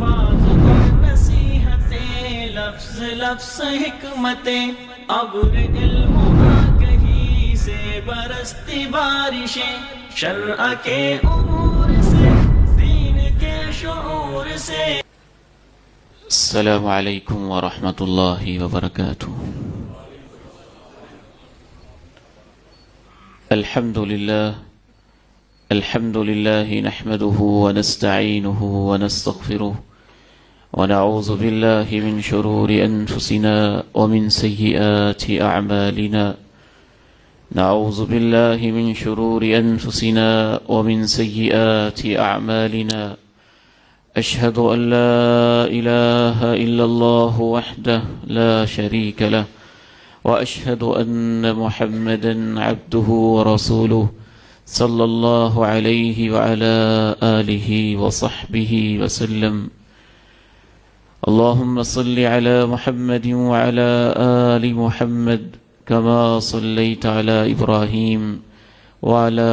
باز اور نصیحتیں، لفظ لفظ حکمتیں، ابر علم آگہی سے برستی بارشیں، شرع کے امور سے، دین کے شعور سے۔ السلام علیکم ورحمۃ اللہ وبرکاتہ۔ الحمد لله نحمده ونستعينه ونستغفره ونعوذ بالله من شرور أنفسنا ومن سيئات أعمالنا، نعوذ بالله من شرور أنفسنا ومن سيئات أعمالنا، أشهد أن لا إله إلا الله وحده لا شريك له، وأشهد أن محمدا عبده ورسوله صلى الله عليه وعلى آله وصحبه وسلم۔ اللهم صل على محمد وعلى آل محمد كما صليت على إبراهيم وعلى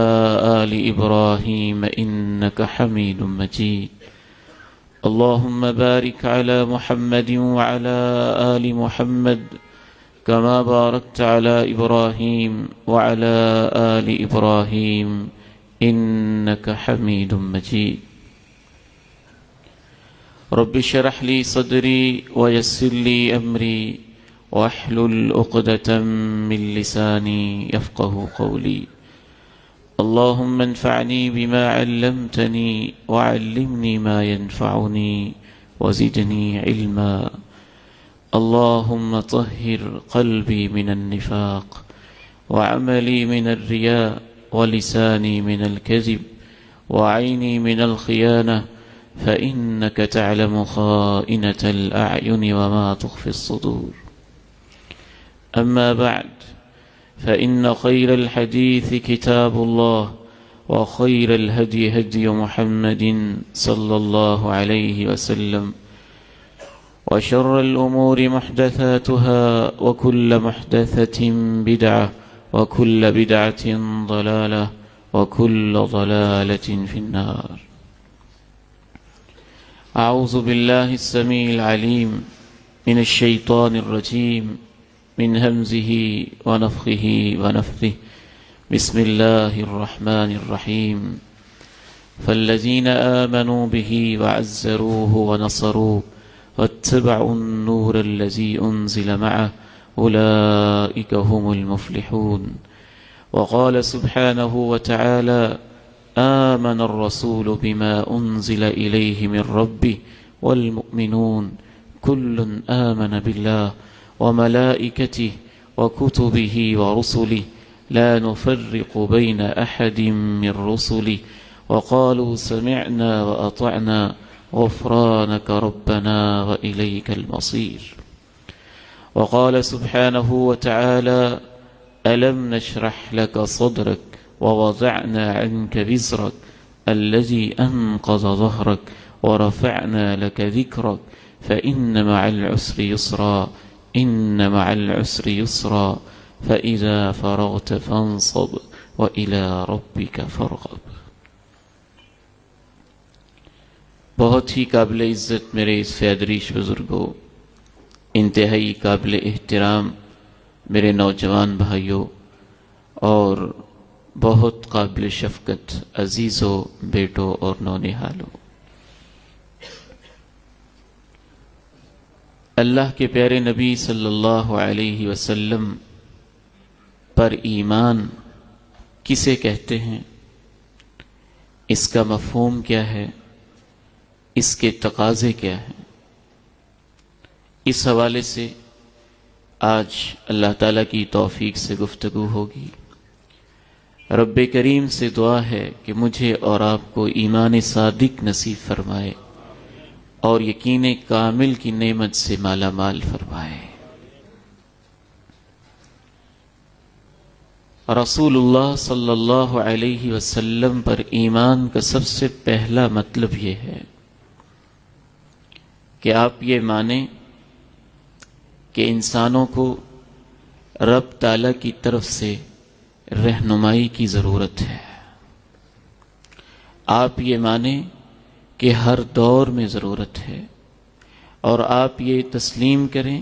آل إبراهيم إنك حميد مجيد۔ اللهم بارك على محمد وعلى آل محمد كما باركت على إبراهيم وعلى آل إبراهيم إنك حميد مجيد۔ رب اشرح لي صدري ويسر لي أمري واحلل عقدة من لساني يفقه قولي۔ اللهم انفعني بما علمتني وعلمني ما ينفعني وزدني علما۔ اللهم طهر قلبي من النفاق وعملي من الرياء ولساني من الكذب وعيني من الخيانة، فإنك تعلم خائنة الأعين وما تخفي الصدور۔ أما بعد، فإن خير الحديث كتاب الله، وخير الهدي هدي محمد صلى الله عليه وسلم، وشر الأمور محدثاتها، وكل محدثة بدعة، وكل بدعة ضلالة، وكل ضلالة في النار۔ أعوذ بالله السميع العليم من الشيطان الرجيم، من همزه ونفخه ونفثه، بسم الله الرحمن الرحيم۔ فالذين آمنوا به وعزروه ونصروه واتبعوا النور الذي أنزل معه أولئك هم المفلحون۔ وقال سبحانه وتعالى: آمن الرسول بما أنزل إليه من ربه والمؤمنون كل آمن بالله وملائكته وكتبه ورسله لا نفرق بين أحد من رسله وقالوا سمعنا وأطعنا غفرانك ربنا وإليك المصير۔ وقال سبحانه وتعالى: ألم نشرح لك صدرك ووضعنا عنك وزرك الذي أنقض ظهرك ورفعنا لك ذكرك فإن مع العسر يسرا إن مع العسر يسرا فإذا فرغت فانصب وإلى ربك فارغب۔ بہت ہی قابل عزت میرے اس فیدریش بزرگوں، انتہائی قابل احترام میرے نوجوان بھائیوں، اور بہت قابل شفقت عزیزوں، بیٹوں اور نونہالوں، اللہ کے پیارے نبی صلی اللہ علیہ وسلم پر ایمان کسے کہتے ہیں، اس کا مفہوم کیا ہے، اس کے تقاضے کیا ہیں، اس حوالے سے آج اللہ تعالیٰ کی توفیق سے گفتگو ہوگی۔ رب کریم سے دعا ہے کہ مجھے اور آپ کو ایمان صادق نصیب فرمائے اور یقین کامل کی نعمت سے مالا مال فرمائے۔ رسول اللہ صلی اللہ علیہ وسلم پر ایمان کا سب سے پہلا مطلب یہ ہے کہ آپ یہ مانیں کہ انسانوں کو رب تعالیٰ کی طرف سے رہنمائی کی ضرورت ہے۔ آپ یہ مانیں کہ ہر دور میں ضرورت ہے، اور آپ یہ تسلیم کریں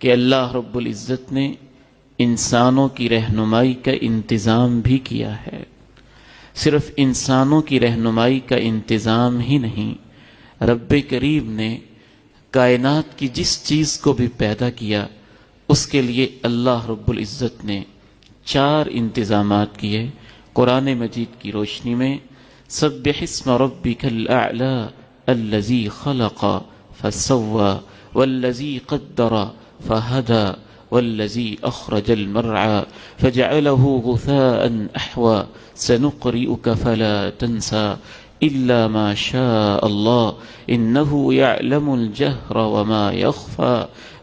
کہ اللہ رب العزت نے انسانوں کی رہنمائی کا انتظام بھی کیا ہے۔ صرف انسانوں کی رہنمائی کا انتظام ہی نہیں، رب کریم نے کائنات کی جس چیز کو بھی پیدا کیا اس کے لیے اللہ رب العزت نے 4 انتظامات کیے۔ قرآن مجید کی روشنی میں سبح اسم ربک الاعلی الذی خلق فسوى والذی قدر فہدى والذی اخرج المرعى فجعله غثاء احوى سنقرئک فلا تنسى الا ما شاء اللہ انہ یعلم الجہر وما یخفى۔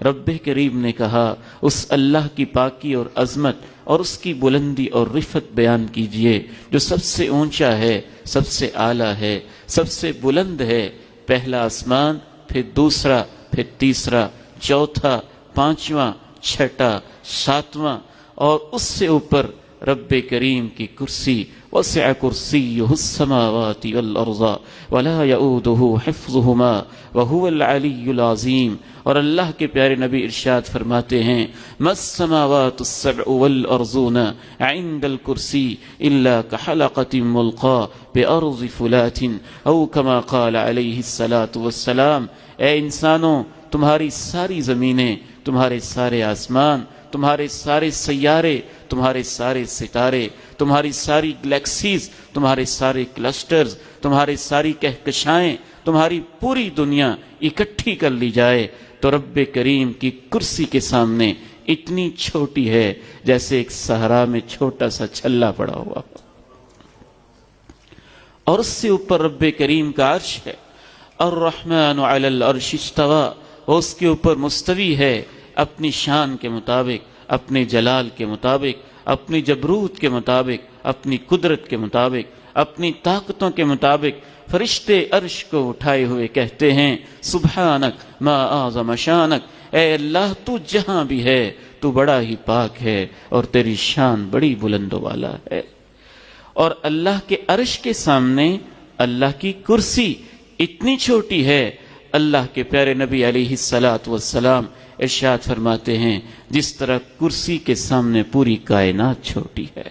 رب کریم نے کہا اس اللہ کی پاکی اور عظمت اور اس کی بلندی اور رفعت بیان کیجئے جو سب سے اونچا ہے، سب سے اعلیٰ ہے، سب سے بلند ہے۔ پہلا آسمان، پھر دوسرا، پھر تیسرا، چوتھا، پانچواں، چھٹا، ساتواں، اور اس سے اوپر رب کریم کی کرسی، وسع کرسیہ السماوات والارض ولا یؤودہ حفظہما وہو العلی العظیم۔ اور اللہ کے پیارے نبی ارشاد فرماتے ہیں ما السماوات السبع والارضون عند الکرسی الا کحلقۃ ملقاۃ بارض فلات او کما قال علیہ الصلاۃ والسلام۔ اے انسانوں، تمہاری ساری زمینیں، تمہارے سارے آسمان، تمہارے سارے سیارے، تمہارے سارے ستارے، تمہاری ساری گلیکسیز، تمہارے سارے کلسٹرز، تمہاری ساری کہکشائیں، تمہاری پوری دنیا اکٹھی کر لی جائے تو رب کریم کی کرسی کے سامنے اتنی چھوٹی ہے جیسے ایک صحرا میں چھوٹا سا چھلا پڑا ہوا، اور اس سے اوپر رب کریم کا عرش ہے۔ الرحمن علی العرش استوى، وہ اس کے اوپر مستوی ہے اپنی شان کے مطابق، اپنے جلال کے مطابق، اپنی جبروت کے مطابق، اپنی قدرت کے مطابق، اپنی طاقتوں کے مطابق۔ فرشتے عرش کو اٹھائے ہوئے کہتے ہیں سبحانک ما اعظم شانک، اے اللہ تو جہاں بھی ہے تو بڑا ہی پاک ہے اور تیری شان بڑی بلند و بالا ہے۔ اور اللہ کے عرش کے سامنے اللہ کی کرسی اتنی چھوٹی ہے، اللہ کے پیارے نبی علیہ الصلاۃ والسلام ارشاد فرماتے ہیں جس طرح کرسی کے سامنے پوری کائنات چھوٹی ہے۔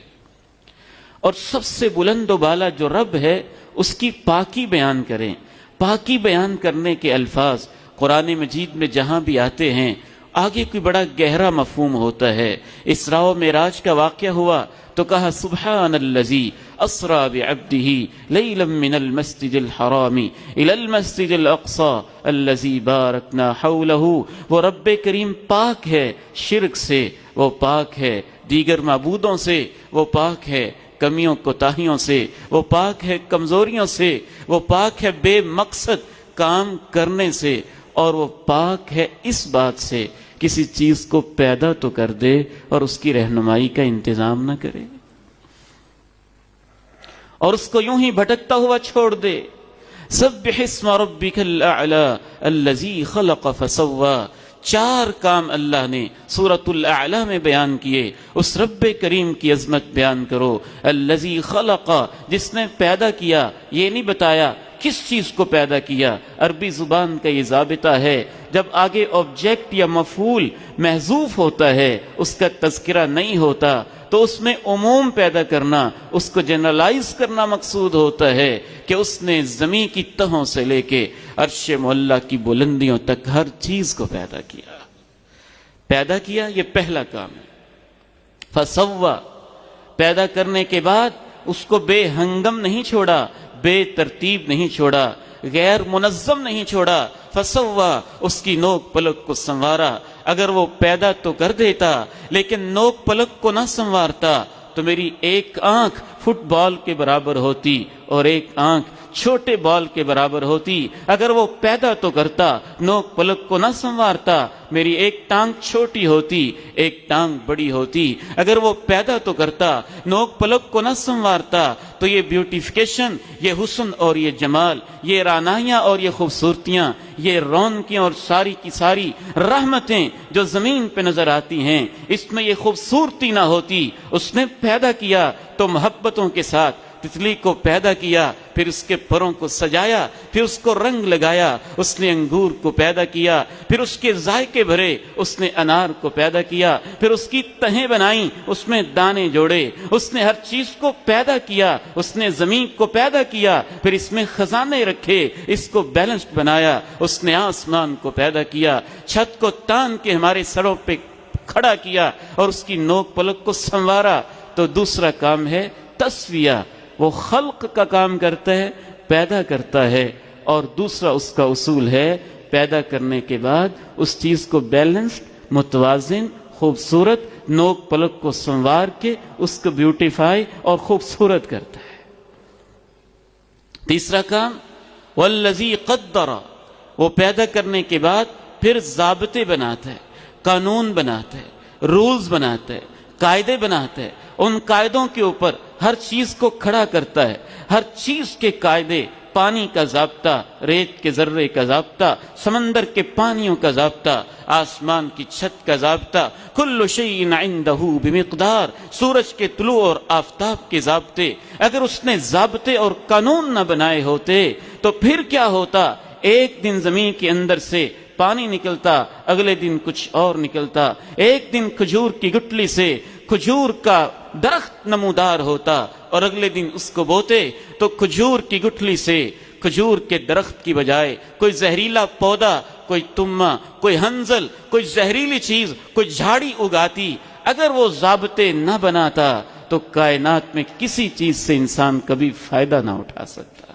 اور سب سے بلند و بالا جو رب ہے اس کی پاکی بیان کریں۔ پاکی بیان کرنے کے الفاظ قرآن مجید میں جہاں بھی آتے ہیں آگے کوئی بڑا گہرا مفہوم ہوتا ہے۔ اسراء و معراج کا واقعہ ہوا تو کہا سبحان الذی اسرا بعبدہ لیلا من المسجد الحرام الی المسجد الاقصی الذی بارکنا حولہ۔ وہ رب کریم پاک ہے شرک سے، وہ پاک ہے دیگر معبودوں سے، وہ پاک ہے کمیوں کوتاہیوں سے، وہ پاک ہے کمزوریوں سے، وہ پاک ہے بے مقصد کام کرنے سے، اور وہ پاک ہے اس بات سے کسی چیز کو پیدا تو کر دے اور اس کی رہنمائی کا انتظام نہ کرے اور اس کو یوں ہی بھٹکتا ہوا چھوڑ دے۔ سبح اسم ربک الاعلی الذی خلق فسوى، 4 کام اللہ نے سورۃ الاعلی میں بیان کیے۔ اس رب کریم کی عظمت بیان کرو۔ الذی خلق، جس نے پیدا کیا، یہ نہیں بتایا کس چیز کو پیدا کیا۔ عربی زبان کا یہ ضابطہ ہے جب آگے آبجیکٹ یا مفعول محذوف ہوتا ہے اس کا تذکرہ نہیں ہوتا تو اس میں عموم پیدا کرنا، اس کو جنرلائز کرنا مقصود ہوتا ہے کہ اس نے زمین کی تہوں سے لے کے عرش معلیٰ کی بلندیوں تک ہر چیز کو پیدا کیا۔ پیدا کیا، یہ پہلا کام ہے۔ فسوّا، پیدا کرنے کے بعد اس کو بے ہنگم نہیں چھوڑا، بے ترتیب نہیں چھوڑا، غیر منظم نہیں چھوڑا۔ فسوّا، اس کی نوک پلک کو سنوارا۔ اگر وہ پیدا تو کر دیتا لیکن نوک پلک کو نہ سنوارتا تو میری ایک آنکھ فٹ بال کے برابر ہوتی اور ایک آنکھ چھوٹے بال کے برابر ہوتی۔ اگر وہ پیدا تو کرتا، نوک پلک کو نہ سنوارتا، میری ایک ٹانگ چھوٹی ہوتی، ایک ٹانگ بڑی ہوتی۔ اگر وہ پیدا تو کرتا، نوک پلک کو نہ سنوارتا تو یہ بیوٹیفیکیشن، یہ حسن اور یہ جمال، یہ رعنائیاں اور یہ خوبصورتیاں، یہ رونقیں اور ساری کی ساری رحمتیں جو زمین پہ نظر آتی ہیں، اس میں یہ خوبصورتی نہ ہوتی۔ اس نے پیدا کیا تو محبتوں کے ساتھ تتلی کو پیدا کیا، پھر اس کے پروں کو سجایا، پھر اس کو رنگ لگایا، اس نے انگور کو پیدا کیا، پھر اس کے ذائقے بھرے، اس نے انار کو پیدا کیا، پھر اس کی تہیں بنائیں، اس میں دانے جوڑے، اس نے ہر چیز کو پیدا کیا، اس نے زمین کو پیدا کیا، پھر اس میں خزانے رکھے، اس کو بیلنسڈ بنایا، اس نے آسمان کو پیدا کیا، چھت کو تان کے ہمارے سروں پہ کھڑا کیا اور اس کی نوک پلک کو سنوارا۔ تو دوسرا کام ہے تسویہ، وہ خلق کا کام کرتا ہے، پیدا کرتا ہے، اور دوسرا اس کا اصول ہے پیدا کرنے کے بعد اس چیز کو بیلنسڈ، متوازن، خوبصورت، نوک پلک کو سنوار کے اس کو بیوٹیفائی اور خوبصورت کرتا ہے۔ تیسرا کام والذی قدر، وہ پیدا کرنے کے بعد پھر ضابطے بناتا ہے، قانون بناتا ہے، رولز بناتا ہے، قاعدے بناتا ہے، ان قاعدوں کے اوپر ہر چیز کو کھڑا کرتا ہے، ہر چیز کے قاعدے، پانی کا ضابطہ، ریت کے ذرے کا ضابطہ، سمندر کے پانیوں کا ضابطہ، آسمان کی چھت کا ضابطہ، کل شیء عندہ بمقدار، سورج کے طلوع اور آفتاب کے ضابطے۔ اگر اس نے ضابطے اور قانون نہ بنائے ہوتے تو پھر کیا ہوتا؟ ایک دن زمین کے اندر سے پانی نکلتا، اگلے دن کچھ اور نکلتا، ایک دن کھجور کی گٹلی سے کھجور کا درخت نمودار ہوتا اور اگلے دن اس کو بوتے تو کھجور کی گٹھلی سے کھجور کے درخت کی بجائے کوئی زہریلا پودا، کوئی تما، کوئی ہنزل، کوئی زہریلی چیز، کوئی جھاڑی اگاتی۔ اگر وہ ضابطے نہ بناتا تو کائنات میں کسی چیز سے انسان کبھی فائدہ نہ اٹھا سکتا۔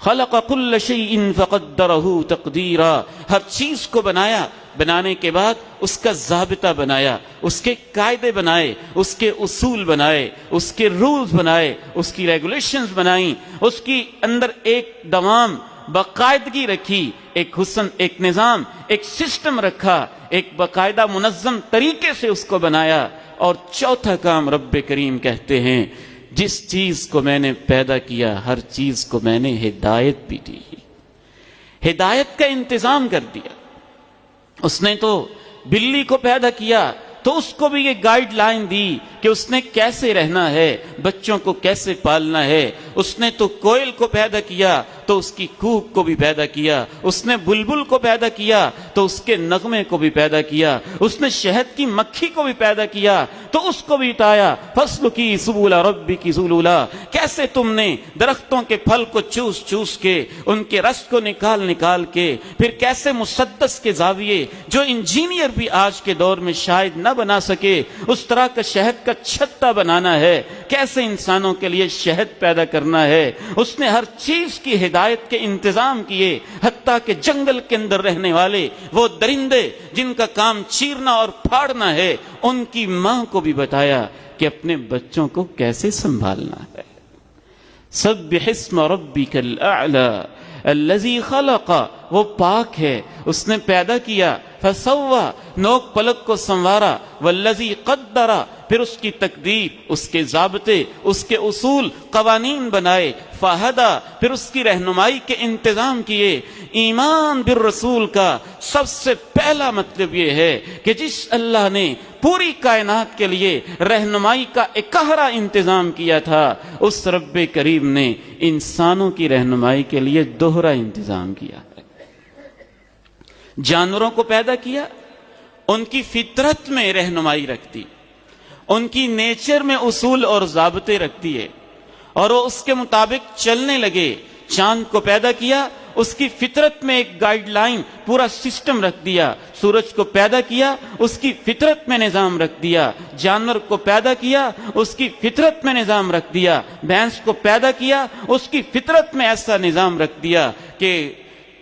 خلق كل شيء فقدره تقديرا، ہر چیز کو بنایا، بنانے کے بعد اس کا ضابطہ بنایا، اس کے قاعدے بنائے، اس کے اصول بنائے، اس کے رولز بنائے، اس کی ریگولیشنز بنائیں، اس کی اندر ایک دوام باقاعدگی رکھی، ایک حسن، ایک نظام، ایک سسٹم رکھا، ایک باقاعدہ منظم طریقے سے اس کو بنایا۔ اور چوتھا کام رب کریم کہتے ہیں جس چیز کو میں نے پیدا کیا ہر چیز کو میں نے ہدایت بھی دی، ہدایت کا انتظام کر دیا۔ اس نے تو بلی کو پیدا کیا تو اس کو بھی یہ گائیڈ لائن دی کہ اس نے کیسے رہنا ہے، بچوں کو کیسے پالنا ہے۔ اس نے تو کوئل کو پیدا کیا تو اس کی کوک کو بھی پیدا کیا، اس نے بلبل کو پیدا کیا تو اس کے نغمے کو بھی پیدا کیا، اس نے شہد کی مکھی کو بھی پیدا کیا تو اس کو بھی بتایا فَاسْلُكِي سُبُلَ رَبِّكِ ذُلُولًا، کیسے تم نے درختوں کے پھل کو چوس چوس کے، ان کے رس کو نکال نکال کے، پھر کیسے مسدس کے زاویے جو انجینئر بھی آج کے دور میں شاید نہ بنا سکے اس طرح کا شہد کا چھتا بنانا ہے، کیسے انسانوں کے لیے شہد پیدا کرنا ہے۔ اس نے ہر چیز کی ہدایت کے انتظام کیے، حتیٰ کہ جنگل کے اندر رہنے والے وہ درندے جن کا کام چیرنا اور پھاڑنا ہے ان کی ماں کو بھی بتایا کہ اپنے بچوں کو کیسے سنبھالنا ہے۔ سبح اسم ربک الاعلی الذی خلق، وہ پاک ہے، اس نے پیدا کیا، فسوى، نوک پلک کو سنوارا، والذی قدر، پھر اس کی تقدیر، اس کے ضابطے، اس کے اصول، قوانین بنائے، فہدى، پھر اس کی رہنمائی کے انتظام کیے۔ ایمان بالرسول کا سب سے پہلا مطلب یہ ہے کہ جس اللہ نے پوری کائنات کے لیے رہنمائی کا اکہرا انتظام کیا تھا اس رب کریم نے انسانوں کی رہنمائی کے لیے دوہرا انتظام کیا ہے۔ جانوروں کو پیدا کیا، ان کی فطرت میں رہنمائی رکھتی، ان کی نیچر میں اصول اور ضابطے رکھتی ہے اور وہ اس کے مطابق چلنے لگے۔ چاند کو پیدا کیا، اس کی فطرت میں ایک گائیڈ لائن، پورا سسٹم رکھ دیا۔ سورج کو پیدا کیا، اس کی فطرت میں نظام رکھ دیا۔ جانور کو پیدا کیا، اس کی فطرت میں نظام رکھ دیا۔ بھینس کو پیدا کیا، اس کی فطرت میں ایسا نظام رکھ دیا کہ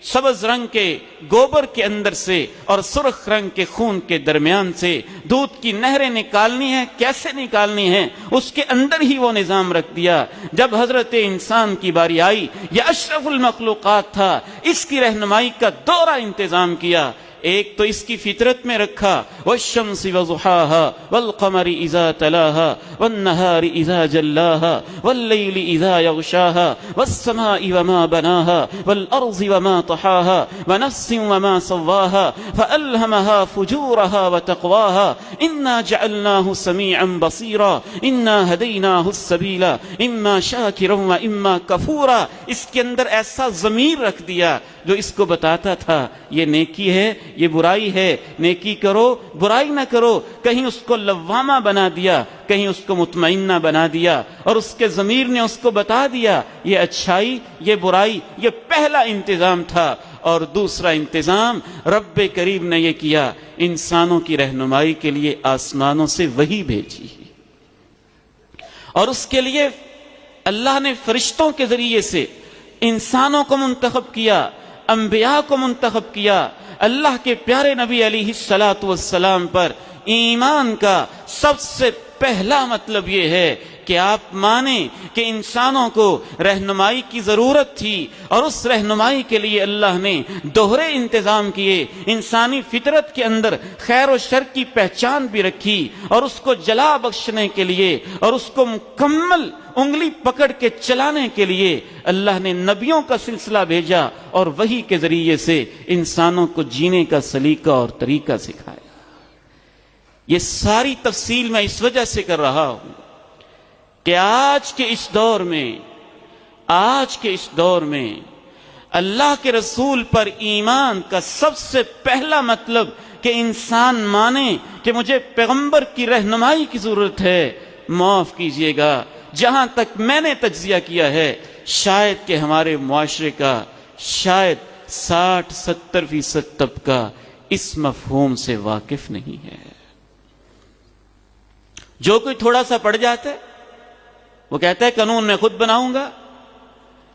سبز رنگ کے گوبر کے اندر سے اور سرخ رنگ کے خون کے درمیان سے دودھ کی نہریں نکالنی ہیں، کیسے نکالنی ہیں اس کے اندر ہی وہ نظام رکھ دیا۔ جب حضرت انسان کی باری آئی، یہ اشرف المخلوقات تھا، اس کی رہنمائی کا دورہ انتظام کیا۔ ایک تو اس کی فطرت میں رکھا، والشمس وضحاها والقمر اذا تلاها والنهار اذا جلاها والليل اذا يغشاها والسماء وما بناها والارض وما طحاها ونفس وما سواها فالهمها فجورها وتقواها انا جعلناه سميعا بصيرا انا هديناه السبيل اما شاكرا واما كفورا. اس کے اندر ایسا ضمیر رکھ دیا جو اس کو بتاتا تھا یہ نیکی ہے یہ برائی ہے، نیکی کرو برائی نہ کرو. کہیں اس کو لوامہ بنا دیا، کہیں اس کو مطمئنہ بنا دیا، اور اس کے ضمیر نے اس کو بتا دیا یہ اچھائی یہ برائی. یہ پہلا انتظام تھا. اور دوسرا انتظام رب کریم نے یہ کیا، انسانوں کی رہنمائی کے لیے آسمانوں سے وحی بھیجی، اور اس کے لیے اللہ نے فرشتوں کے ذریعے سے انسانوں کو منتخب کیا، انبیاء کو منتخب کیا. اللہ کے پیارے نبی علیہ الصلاۃ والسلام پر ایمان کا سب سے پہلا مطلب یہ ہے کہ آپ مانیں کہ انسانوں کو رہنمائی کی ضرورت تھی، اور اس رہنمائی کے لیے اللہ نے دوہرے انتظام کیے. انسانی فطرت کے اندر خیر و شر کی پہچان بھی رکھی، اور اس کو جلا بخشنے کے لیے اور اس کو مکمل انگلی پکڑ کے چلانے کے لیے اللہ نے نبیوں کا سلسلہ بھیجا، اور وحی کے ذریعے سے انسانوں کو جینے کا سلیقہ اور طریقہ سکھایا. یہ ساری تفصیل میں اس وجہ سے کر رہا ہوں کہ آج کے اس دور میں اللہ کے رسول پر ایمان کا سب سے پہلا مطلب کہ انسان مانے کہ مجھے پیغمبر کی رہنمائی کی ضرورت ہے. معاف کیجئے گا، جہاں تک میں نے تجزیہ کیا ہے شاید کہ ہمارے معاشرے کا شاید 60-70% طبقہ اس مفہوم سے واقف نہیں ہے. جو کوئی تھوڑا سا پڑھ جاتا ہے وہ کہتا ہے قانون میں خود بناؤں گا.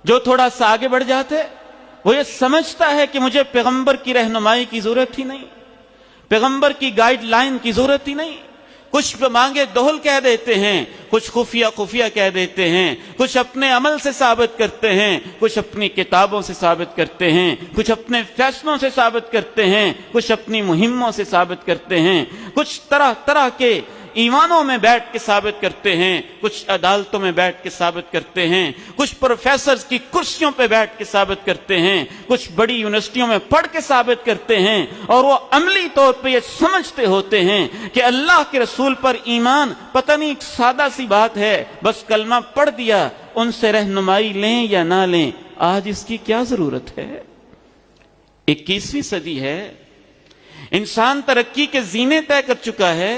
جو تھوڑا سا آگے بڑھ جاتا ہے وہ یہ سمجھتا ہے کہ مجھے پیغمبر کی رہنمائی کی ضرورت ہی نہیں، پیغمبر کی گائیڈ لائن کی ضرورت ہی نہیں. کچھ مانگے دہل کہہ دیتے ہیں، کچھ خفیہ کہہ دیتے ہیں، کچھ اپنے عمل سے ثابت کرتے ہیں، کچھ اپنی کتابوں سے ثابت کرتے ہیں، کچھ اپنے فیصلوں سے ثابت کرتے ہیں، کچھ اپنی مہموں سے ثابت کرتے ہیں، کچھ طرح طرح کے ایوانوں میں بیٹھ کے ثابت کرتے ہیں، کچھ عدالتوں میں بیٹھ کے ثابت کرتے ہیں، کچھ پروفیسرز کی کرسیوں پہ بیٹھ کے ثابت کرتے ہیں، کچھ بڑی یونیورسٹیوں میں پڑھ کے ثابت کرتے ہیں، اور وہ عملی طور پہ یہ سمجھتے ہوتے ہیں کہ اللہ کے رسول پر ایمان پتہ نہیں ایک سادہ سی بات ہے، بس کلمہ پڑھ دیا، ان سے رہنمائی لیں یا نہ لیں آج اس کی کیا ضرورت ہے؟ 21ویں صدی ہے، انسان ترقی کے زینے طے کر چکا ہے،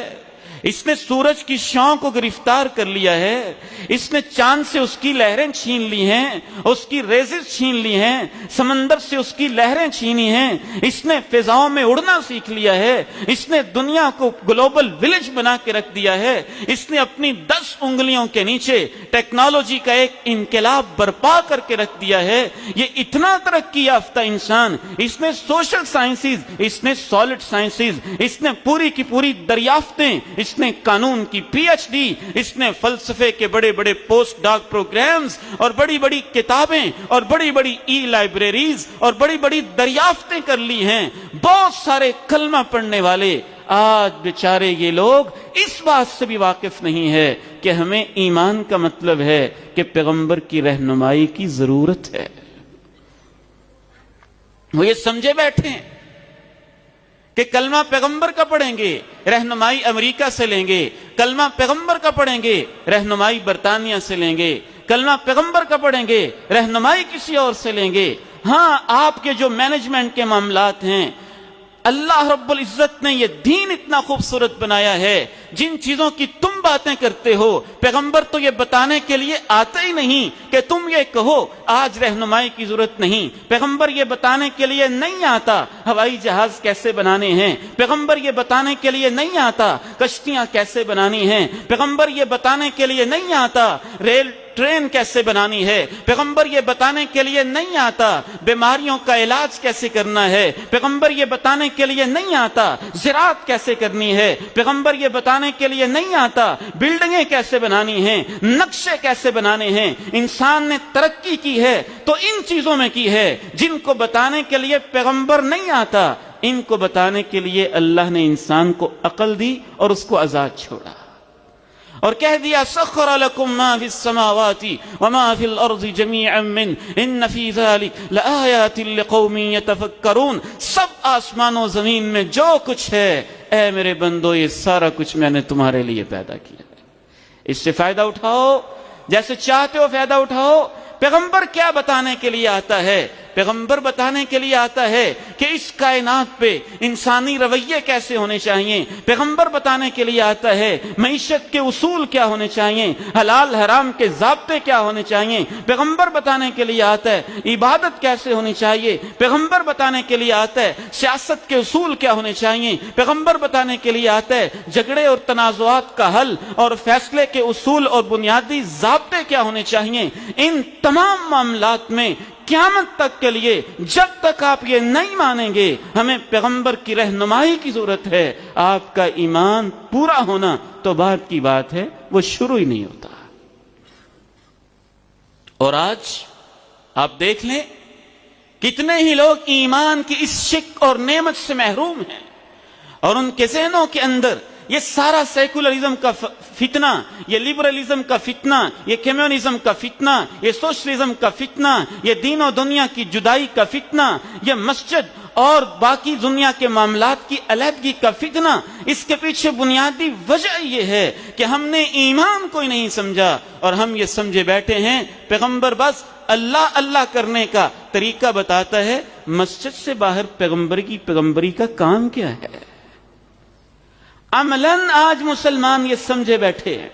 اس نے سورج کی شعاؤں کو گرفتار کر لیا ہے، اس نے چاند سے اس کی لہریں چھین لی ہیں، اس کی ریزز چھین لی ہیں، سمندر سے اس کی لہریں چھینی ہیں، اس نے فضاؤں میں اڑنا سیکھ لیا ہے، اس نے دنیا کو گلوبل ولیج بنا کے رکھ دیا ہے، اس نے اپنی 10 انگلیوں کے نیچے ٹیکنالوجی کا ایک انقلاب برپا کر کے رکھ دیا ہے. یہ اتنا ترقی یافتہ انسان، اس نے سوشل سائنسز، اس نے سالڈ سائنسز، اس نے پوری کی پوری دریافتیں، اس نے قانون کی PhD، اس نے فلسفے کے بڑے بڑے پوسٹ ڈاک پروگرامز اور بڑی بڑی کتابیں اور بڑی بڑی لائبریریز اور بڑی بڑی دریافتیں کر لی ہیں. بہت سارے کلمہ پڑھنے والے آج بیچارے یہ لوگ اس بات سے بھی واقف نہیں ہے کہ ہمیں ایمان کا مطلب ہے کہ پیغمبر کی رہنمائی کی ضرورت ہے. وہ یہ سمجھے بیٹھے ہیں کہ کلمہ پیغمبر کا پڑھیں گے رہنمائی امریکہ سے لیں گے، کلمہ پیغمبر کا پڑھیں گے رہنمائی برطانیہ سے لیں گے، کلمہ پیغمبر کا پڑھیں گے رہنمائی کسی اور سے لیں گے. ہاں، آپ کے جو مینجمنٹ کے معاملات ہیں، اللہ رب العزت نے یہ دین اتنا خوبصورت بنایا ہے، جن چیزوں کی تم باتیں کرتے ہو پیغمبر تو یہ بتانے کے لیے آتا ہی نہیں کہ تم یہ کہو آج رہنمائی کی ضرورت نہیں. پیغمبر یہ بتانے کے لیے نہیں آتا ہوائی جہاز کیسے بنانے ہیں، پیغمبر یہ بتانے کے لیے نہیں آتا کشتیاں کیسے بنانی ہیں، پیغمبر یہ بتانے کے لیے نہیں آتا ریل ٹرین کیسے بنانی ہے، پیغمبر یہ بتانے کے لیے نہیں آتا بیماریوں کا علاج کیسے کرنا ہے، پیغمبر یہ بتانے کے لیے نہیں آتا زراعت کیسے کرنی ہے، پیغمبر یہ بتانے کے لیے نہیں آتا بلڈنگیں کیسے بنانی ہیں، نقشے کیسے بنانے ہیں. انسان نے ترقی کی ہے تو ان چیزوں میں کی ہے جن کو بتانے کے لیے پیغمبر نہیں آتا. ان کو بتانے کے لیے اللہ نے انسان کو عقل دی اور اس کو آزاد چھوڑا اور کہہ دیا سخر لکم ما فی السماوات وما فی الارض جمیعا من ان فی ذلک لآیات لقوم یتفکرون. سب آسمان و زمین میں جو کچھ ہے اے میرے بندو یہ سارا کچھ میں نے تمہارے لیے پیدا کیا ہے, اس سے فائدہ اٹھاؤ, جیسے چاہتے ہو فائدہ اٹھاؤ. پیغمبر کیا بتانے کے لیے آتا ہے؟ پیغمبر بتانے کے لیے آتا ہے کہ اس کائنات پہ انسانی رویے کیسے ہونے چاہیے. پیغمبر بتانے کے لیے آتا ہے معیشت کے اصول کیا ہونے چاہیے, حلال حرام کے ضابطے کیا ہونے چاہیے. پیغمبر بتانے کے لیے آتا ہے عبادت کیسے ہونی چاہیے. پیغمبر بتانے کے لیے آتا ہے سیاست کے اصول کیا ہونے چاہیے. پیغمبر بتانے کے لیے آتا ہے جھگڑے اور تنازعات کا حل اور فیصلے کے اصول اور بنیادی ضابطے کیا ہونے چاہیے. ان تمام معاملات میں قیامت تک کے لیے جب تک آپ یہ نہیں مانیں گے ہمیں پیغمبر کی رہنمائی کی ضرورت ہے. آپ کا ایمان پورا ہونا تو بعد کی بات ہے, وہ شروع ہی نہیں ہوتا. اور آج آپ دیکھ لیں کتنے ہی لوگ ایمان کی اس شک اور نعمت سے محروم ہیں اور ان کے ذہنوں کے اندر یہ سارا سیکولرزم کا فتنہ, یہ لبرلزم کا فتنہ, یہ کمیونزم کا فتنہ, یہ سوشلزم کا فتنہ, یہ دین و دنیا کی جدائی کا فتنہ, یہ مسجد اور باقی دنیا کے معاملات کی علیحدگی کا فتنہ, اس کے پیچھے بنیادی وجہ یہ ہے کہ ہم نے ایمان کو ہی نہیں سمجھا اور ہم یہ سمجھے بیٹھے ہیں پیغمبر بس اللہ اللہ کرنے کا طریقہ بتاتا ہے. مسجد سے باہر پیغمبری کا کام کیا ہے؟ عملاً آج مسلمان یہ سمجھے بیٹھے ہیں.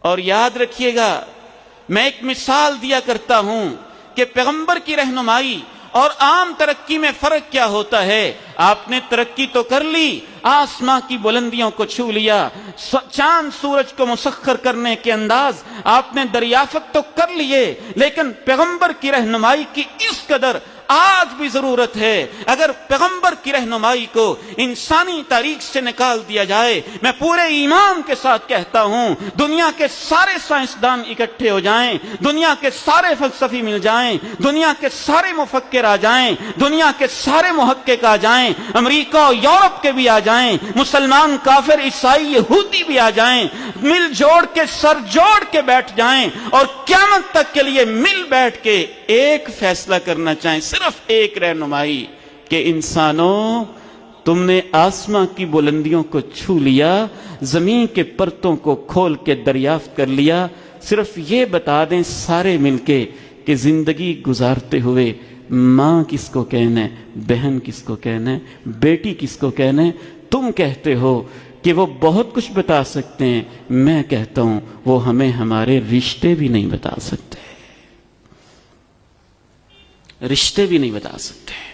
اور یاد رکھیے گا میں ایک مثال دیا کرتا ہوں کہ پیغمبر کی رہنمائی اور عام ترقی میں فرق کیا ہوتا ہے. آپ نے ترقی تو کر لی, آسمان کی بلندیوں کو چھو لیا, چاند سورج کو مسخر کرنے کے انداز آپ نے دریافت تو کر لیے, لیکن پیغمبر کی رہنمائی کی اس قدر آج بھی ضرورت ہے. اگر پیغمبر کی رہنمائی کو انسانی تاریخ سے نکال دیا جائے, میں پورے ایمان کے ساتھ کہتا ہوں دنیا کے سارے سائنسدان اکٹھے ہو جائیں, دنیا کے سارے فلسفی مل جائیں, دنیا کے سارے مفکر آ جائیں, دنیا کے سارے محقق آ جائیں, امریکہ اور یورپ کے بھی آ جائیں, مسلمان کافر عیسائی یہودی بھی آ جائیں, مل جوڑ کے سر جوڑ کے بیٹھ جائیں اور قیامت تک کے لیے مل بیٹھ کے ایک فیصلہ کرنا چاہیں, صرف ایک رہنمائی کہ انسانوں تم نے آسمان کی بلندیوں کو چھو لیا, زمین کے پرتوں کو کھول کے دریافت کر لیا, صرف یہ بتا دیں سارے مل کے کہ زندگی گزارتے ہوئے ماں کس کو کہنا ہے, بہن کس کو کہنا ہے, بیٹی کس کو کہنا ہے. تم کہتے ہو کہ وہ بہت کچھ بتا سکتے ہیں, میں کہتا ہوں وہ ہمیں ہمارے رشتے بھی نہیں بتا سکتے, رشتے بھی نہیں بتا سکتے.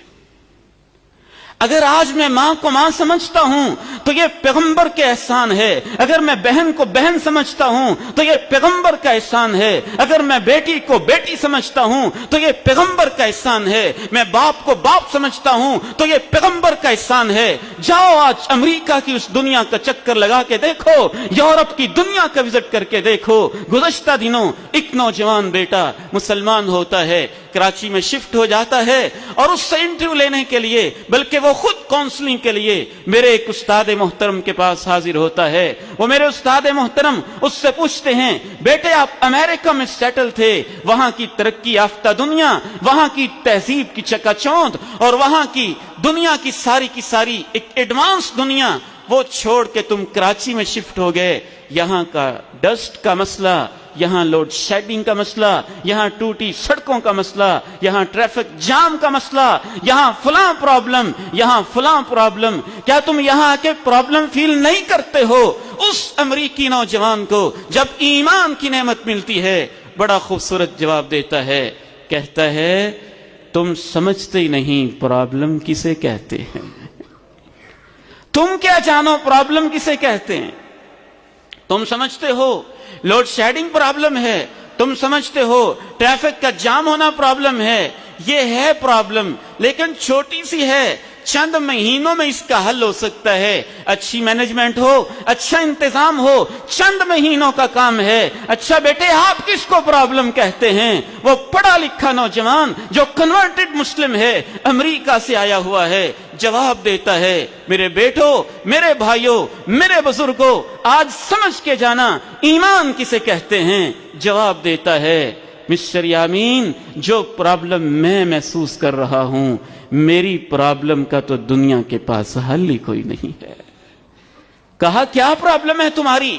اگر آج میں ماں کو ماں سمجھتا ہوں تو یہ پیغمبر کے احسان ہے, اگر میں بہن کو بہن سمجھتا ہوں تو یہ پیغمبر کا احسان ہے, اگر میں بیٹی کو بیٹی سمجھتا ہوں تو یہ پیغمبر کا احسان ہے, میں باپ کو باپ سمجھتا ہوں تو یہ پیغمبر کا احسان ہے. جاؤ آج امریکہ کی اس دنیا کا چکر لگا کے دیکھو, یورپ کی دنیا کا وزٹ کر کے دیکھو. گزشتہ دنوں ایک نوجوان بیٹا مسلمان ہوتا ہے, کراچی میں شفٹ ہو جاتا ہے اور اس سے انٹرویو لینے کے لیے بلکہ وہ خود کاؤنسلنگ کے لیے میرے ایک استاد محترم کے پاس حاضر ہوتا ہے. وہ میرے استاد محترم اس سے پوچھتے ہیں بیٹے آپ امریکہ میں سیٹل تھے, وہاں کی ترقی یافتہ دنیا, وہاں کی تہذیب کی چکا چوند اور وہاں کی دنیا کی ساری ایک ایڈوانس دنیا وہ چھوڑ کے تم کراچی میں شفٹ ہو گئے. یہاں کا ڈسٹ کا مسئلہ, یہاں لوڈ شیڈنگ کا مسئلہ, یہاں ٹوٹی سڑکوں کا مسئلہ, یہاں ٹریفک جام کا مسئلہ, یہاں فلاں پرابلم, یہاں فلاں پرابلم. کیا تم یہاں آ کے پرابلم فیل نہیں کرتے ہو؟ اس امریکی نوجوان کو جب ایمان کی نعمت ملتی ہے بڑا خوبصورت جواب دیتا ہے, کہتا ہے تم سمجھتے ہی نہیں پرابلم کسے کہتے ہیں, تم کیا جانو پرابلم کسے کہتے ہیں. تم سمجھتے ہو لوڈ شیڈنگ پرابلم ہے, تم سمجھتے ہو ٹریفک کا جام ہونا پرابلم ہے, یہ ہے پرابلم لیکن چھوٹی سی ہے. چند مہینوں میں اس کا حل ہو سکتا ہے. اچھی مینجمنٹ ہو, اچھا انتظام ہو, چند مہینوں کا کام ہے. اچھا بیٹے آپ کس کو پرابلم کہتے ہیں؟ وہ پڑھا لکھا نوجوان جو کنورٹڈ مسلم ہے, امریکہ سے آیا ہوا ہے, جواب دیتا ہے میرے بیٹو, میرے بھائیوں, میرے بزرگوں, آج سمجھ کے جانا ایمان کسے کہتے ہیں. جواب دیتا ہے مسٹر یامین, جو پرابلم میں محسوس کر رہا ہوں, میری پرابلم کا تو دنیا کے پاس حل ہی کوئی نہیں ہے. کہا کیا پرابلم ہے تمہاری؟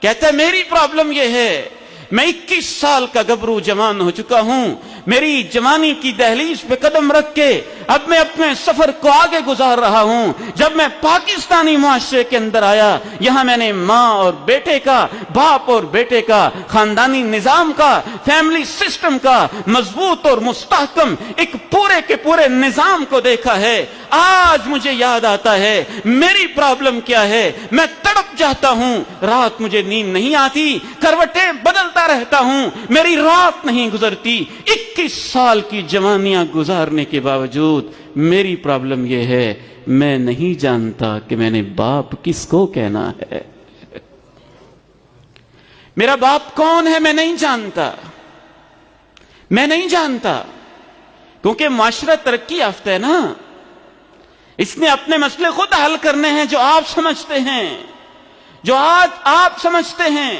کہتا ہے میری پرابلم یہ ہے, میں 21 سال کا گبرو جوان ہو چکا ہوں. میری جوانی کی دہلیز پہ قدم رکھ کے اب میں اپنے سفر کو آگے گزار رہا ہوں. جب میں پاکستانی معاشرے کے اندر آیا, یہاں میں نے ماں اور بیٹے کا, باپ اور بیٹے کا, خاندانی نظام کا, فیملی سسٹم کا مضبوط اور مستحکم ایک پورے کے پورے نظام کو دیکھا ہے. آج مجھے یاد آتا ہے میری پرابلم کیا ہے. میں تڑپ جاتا ہوں, رات مجھے نیند نہیں آتی, کروٹیں بدلتا رہتا ہوں, میری رات نہیں گزرتی. 21 سال کی جوانیاں گزارنے کے باوجود میری پرابلم یہ ہے, میں نہیں جانتا کہ میں نے باپ کس کو کہنا ہے. میرا باپ کون ہے میں نہیں جانتا, میں نہیں جانتا. کیونکہ معاشرہ ترقی یافتہ ہے نا, اس نے اپنے مسئلے خود حل کرنے ہیں جو آپ سمجھتے ہیں, جو آج آپ سمجھتے ہیں.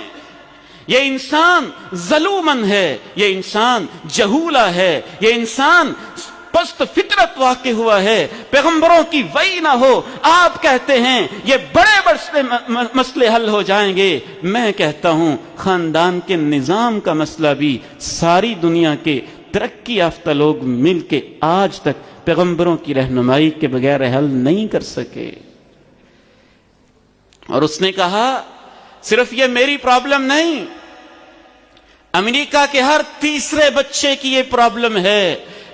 یہ انسان ظلومن ہے, یہ انسان جہولہ ہے, یہ انسان پست فطرت واقع ہوا ہے. پیغمبروں کی وحی نہ ہو, آپ کہتے ہیں یہ بڑے مسئلے حل ہو جائیں گے. میں کہتا ہوں خاندان کے نظام کا مسئلہ بھی ساری دنیا کے ترقی یافتہ لوگ مل کے آج تک پیغمبروں کی رہنمائی کے بغیر حل نہیں کر سکے. اور اس نے کہا صرف یہ میری پرابلم نہیں, امریکہ کے ہر تیسرے بچے کی یہ پرابلم ہے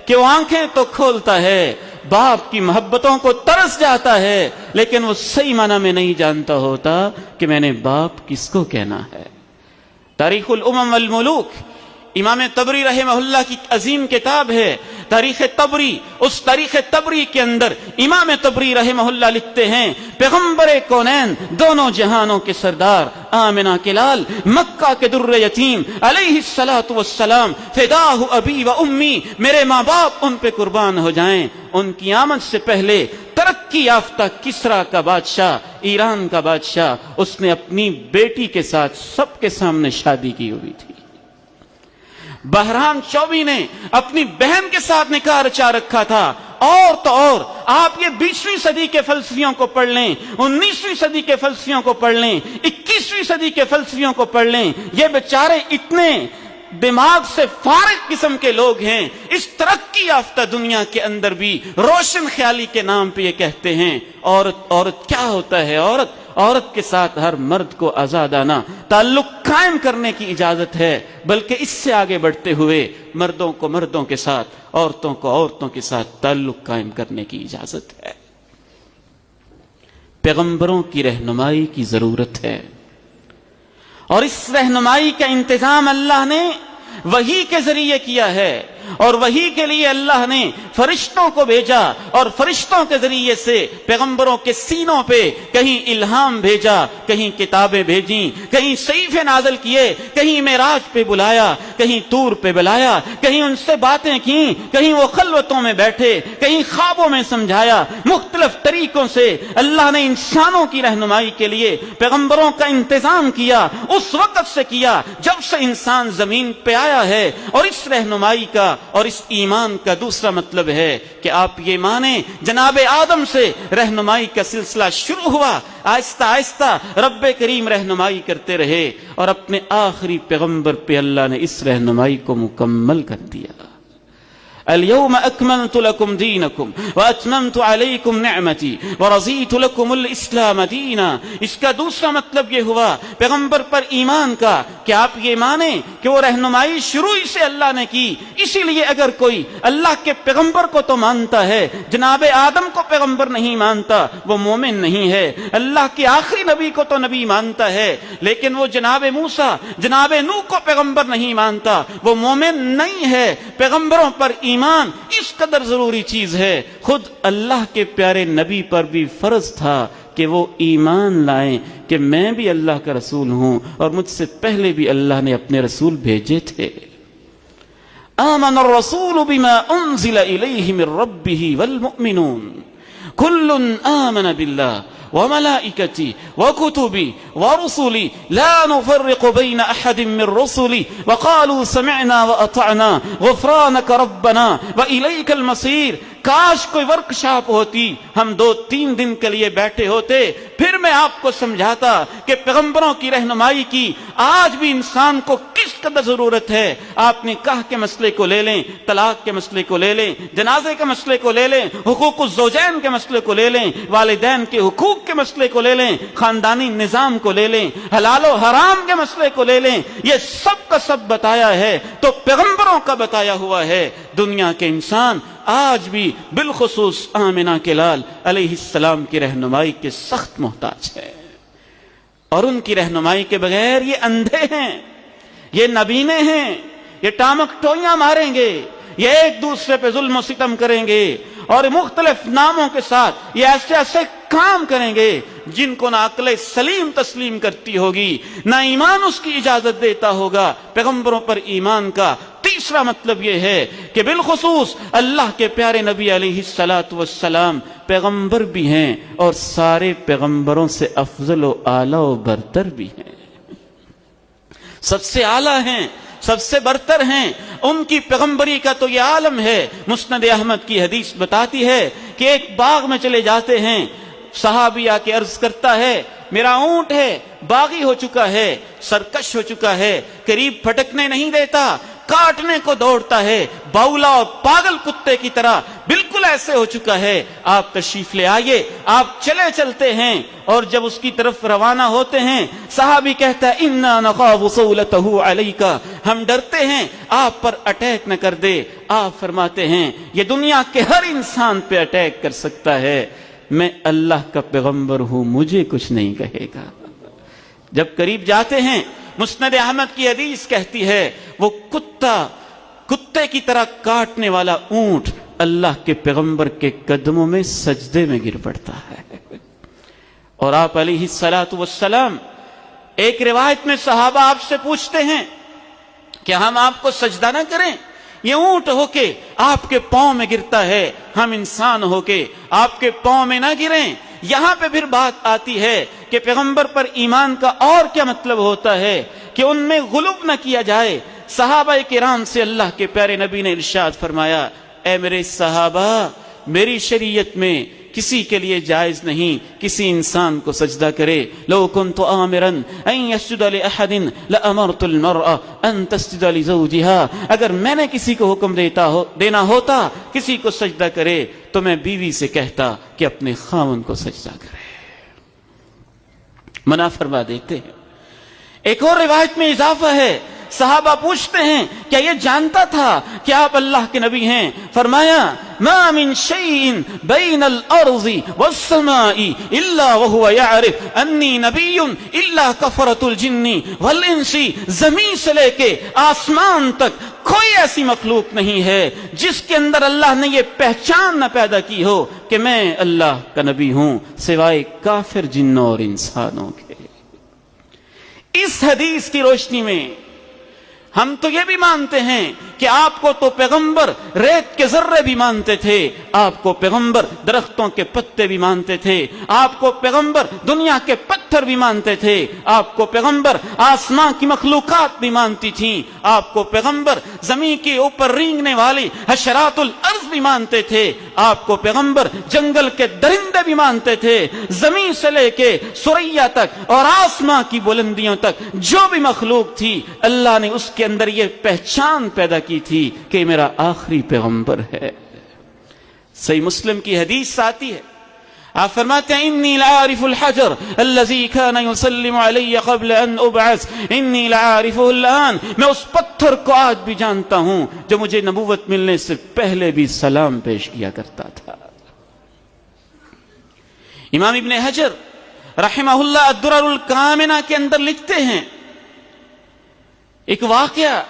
کہ وہ آنکھیں تو کھولتا ہے, باپ کی محبتوں کو ترس جاتا ہے, لیکن وہ صحیح معنی میں نہیں جانتا ہوتا کہ میں نے باپ کس کو کہنا ہے. تاریخ الامم والملوک امام طبری رحمہ اللہ کی عظیم کتاب ہے تاریخ طبری. اس تاریخ طبری کے اندر امام طبری رحمہ اللہ لکھتے ہیں پیغمبر کونین, دونوں جہانوں کے سردار, آمنہ کے لال, مکہ کے در یتیم, علیہ الصلوۃ والسلام, فداہ ابی و امی, میرے ماں باپ ان پہ قربان ہو جائیں. ان کی آمد سے پہلے ترقی یافتہ کسرا کا بادشاہ, ایران کا بادشاہ, اس نے اپنی بیٹی کے ساتھ سب کے سامنے شادی کی ہوئی تھی. بہرام چوبی نے اپنی بہن کے ساتھ نکاح رچا رکھا تھا. اور تو اور آپ یہ 20ویں صدی کے فلسفیوں کو پڑھ لیں, 19ویں صدی کے فلسفیوں کو پڑھ لیں, 21ویں صدی کے فلسفیوں کو پڑھ لیں, یہ بیچارے اتنے دماغ سے فارغ قسم کے لوگ ہیں. اس ترقی یافتہ دنیا کے اندر بھی روشن خیالی کے نام پہ یہ کہتے ہیں عورت کیا ہوتا ہے, عورت کے ساتھ ہر مرد کو آزادانہ تعلق قائم کرنے کی اجازت ہے, بلکہ اس سے آگے بڑھتے ہوئے مردوں کو مردوں کے ساتھ, عورتوں کو عورتوں کے ساتھ تعلق قائم کرنے کی اجازت ہے. پیغمبروں کی رہنمائی کی ضرورت ہے, اور اس رہنمائی کا انتظام اللہ نے وحی کے ذریعے کیا ہے, اور وحی کے لیے اللہ نے فرشتوں کو بھیجا, اور فرشتوں کے ذریعے سے پیغمبروں کے سینوں پہ کہیں الہام بھیجا, کہیں کتابیں بھیجیں, کہیں صحیفے نازل کیے, کہیں معراج پہ بلایا, کہیں طور پہ بلایا, کہیں ان سے باتیں کیں, کہیں وہ خلوتوں میں بیٹھے, کہیں خوابوں میں سمجھایا. مختلف طریقوں سے اللہ نے انسانوں کی رہنمائی کے لیے پیغمبروں کا انتظام کیا. اس وقت سے کیا جب سے انسان زمین پہ آیا ہے. اور اس رہنمائی کا اور اس ایمان کا دوسرا مطلب ہے کہ آپ یہ مانیں جناب آدم سے رہنمائی کا سلسلہ شروع ہوا, آہستہ آہستہ رب کریم رہنمائی کرتے رہے, اور اپنے آخری پیغمبر پہ اللہ نے اس رہنمائی کو مکمل کر دیا. اليوم اکملت لکم دینکم واتممت علیکم نعمتی ورضیت لکم الاسلام دینا. اس کا دوسرا مطلب یہ ہوا پیغمبر پر ایمان کا کہ آپ یہ مانیں کہ وہ رہنمائی شروع سے اللہ نے کی. اسی لیے اگر کوئی اللہ کے پیغمبر کو تو مانتا ہے, جناب آدم کو پیغمبر نہیں مانتا, وہ مومن نہیں ہے. اللہ کے آخری نبی کو تو نبی مانتا ہے, لیکن وہ جناب موسیٰ, جناب نوح کو پیغمبر نہیں مانتا, وہ مومن نہیں ہے. پیغمبروں پر ایمان ایمان اس قدر ضروری چیز ہے، خود اللہ کے پیارے نبی پر بھی فرض تھا کہ وہ ایمان لائیں کہ میں بھی اللہ کا رسول ہوں اور مجھ سے پہلے بھی اللہ نے اپنے رسول بھیجے تھے۔ آمن الرسول بما انزل الیہ من ربہ والمؤمنون کل آمن باللہ وملائكتي وكتبي ورسلي لا نفرق بين أحد من رسلي وقالوا سمعنا وأطعنا غفرانك ربنا وإليك المصير۔ کاش کوئی ورک شاپ ہوتی، ہم 2-3 دن کے لیے بیٹھے ہوتے، پھر میں آپ کو سمجھاتا کہ پیغمبروں کی رہنمائی کی آج بھی انسان کو کس قدر ضرورت ہے۔ آپ نکاح کے مسئلے کو لے لیں، طلاق کے مسئلے کو لے لیں، جنازے کے مسئلے کو لے لیں، حقوق الزوجین کے مسئلے کو لے لیں، والدین کے حقوق کے مسئلے کو لے لیں، خاندانی نظام کو لے لیں، حلال و حرام کے مسئلے کو لے لیں، یہ سب کا سب بتایا ہے تو پیغمبروں کا بتایا ہوا ہے۔ دنیا کے انسان آج بھی بالخصوص آمنہ کے لال علیہ السلام کی رہنمائی کے سخت محتاج ہے، اور ان کی رہنمائی کے بغیر یہ اندھے ہیں، یہ نبینے ہیں، یہ ٹامک ٹوئیاں ماریں گے، یہ ایک دوسرے پہ ظلم و ستم کریں گے، اور مختلف ناموں کے ساتھ یہ ایسے ایسے کام کریں گے جن کو نہ عقل سلیم تسلیم کرتی ہوگی، نہ ایمان اس کی اجازت دیتا ہوگا۔ پیغمبروں پر ایمان کا تیسرا مطلب یہ ہے کہ بالخصوص اللہ کے پیارے نبی علیہ السلام پیغمبر بھی ہیں اور سارے پیغمبروں سے افضل و اعلیٰ و برتر بھی ہیں، سب سے اعلیٰ ہیں، سب سے برتر ہیں۔ ان کی پیغمبری کا تو یہ عالم ہے۔ مسند احمد کی حدیث بتاتی ہے کہ ایک باغ میں چلے جاتے ہیں، صحابی آ کے عرض کرتا ہے میرا اونٹ ہے، باغی ہو چکا ہے، سرکش ہو چکا ہے، قریب پھٹکنے نہیں دیتا، کاٹنے کو دوڑتا ہے، باولا اور پاگل کتے کی طرح بالکل ایسے ہو چکا ہے، آپ تشریف لے آئیے۔ آپ چلے چلتے ہیں اور جب اس کی طرف روانہ ہوتے ہیں، صحابی کہتا ہے انا نخاف صولتہ علیک، ہم ڈرتے ہیں آپ پر اٹیک نہ کر دے۔ آپ فرماتے ہیں یہ دنیا کے ہر انسان پہ اٹیک کر سکتا ہے، میں اللہ کا پیغمبر ہوں، مجھے کچھ نہیں کہے گا۔ جب قریب جاتے ہیں، مسند احمد کی حدیث کہتی ہے وہ کتے کی طرح کاٹنے والا اونٹ اللہ کے پیغمبر کے قدموں میں سجدے میں گر پڑتا ہے۔ اور آپ علیہ السلام، ایک روایت میں صحابہ آپ سے پوچھتے ہیں کہ ہم آپ کو سجدہ نہ کریں؟ یہ اونٹ ہو کے آپ کے پاؤں میں گرتا ہے، ہم انسان ہو کے آپ کے پاؤں میں نہ گریں۔ یہاں پہ پھر بات آتی ہے کہ پیغمبر پر ایمان کا اور کیا مطلب ہوتا ہے کہ ان میں غلو نہ کیا جائے۔ صحابہ کرام سے اللہ کے پیارے نبی نے ارشاد فرمایا اے میرے صحابہ، میری شریعت میں کسی کے لیے جائز نہیں کسی انسان کو سجدہ کرے۔ لو كنت آمرا ان يسجد لأحد لأمرت المرأة ان تسجد لزوجها، اگر میں نے کسی کو حکم دینا ہوتا کسی کو سجدہ کرے تو میں بیوی سے کہتا کہ اپنے خاوند کو سجدہ کرے۔ منع فرما دیتے ہیں۔ ایک اور روایت میں اضافہ ہے، صحابہ پوچھتے ہیں کیا یہ جانتا تھا کہ آپ اللہ کے نبی ہیں؟ فرمایا ما من شيء بين الارض والسماء الا وهو يعرف اني نبي الا كفرة الجن والانس، زمین سے لے کے آسمان تک کوئی ایسی مخلوق نہیں ہے جس کے اندر اللہ نے یہ پہچان نہ پیدا کی ہو کہ میں اللہ کا نبی ہوں، سوائے کافر جنوں اور انسانوں کے۔ اس حدیث کی روشنی میں ہم تو یہ بھی مانتے ہیں کہ آپ کو تو پیغمبر ریت کے ذرے بھی مانتے تھے، آپ کو پیغمبر درختوں کے پتے بھی مانتے تھے، آپ کو پیغمبر دنیا کے پتھر بھی مانتے تھے، آپ کو پیغمبر آسمان کی مخلوقات بھی مانتی تھیں، آپ کو پیغمبر زمین کے اوپر رینگنے والی حشرات الارض بھی مانتے تھے، آپ کو پیغمبر جنگل کے درندے بھی مانتے تھے، زمین سے لے کے ثریا تک اور آسمان کی بلندیوں تک جو بھی مخلوق تھی اللہ نے اس کے اندر یہ پہچان پیدا کی تھی کہ میرا آخری پیغمبر ہے۔ صحیح مسلم کی حدیث آتی ہے، آپ فرماتے ہیں انی لعارف الحجر الذي كان يسلم علي قبل ان ابعث انی لعارفه الان، میں اس پتھر کو آج بھی جانتا ہوں جو مجھے نبوت ملنے سے پہلے بھی سلام پیش کیا کرتا تھا۔ امام ابن حجر رحمہ اللہ الدرر الکامنہ کے اندر لکھتے ہیں ایک واقعہ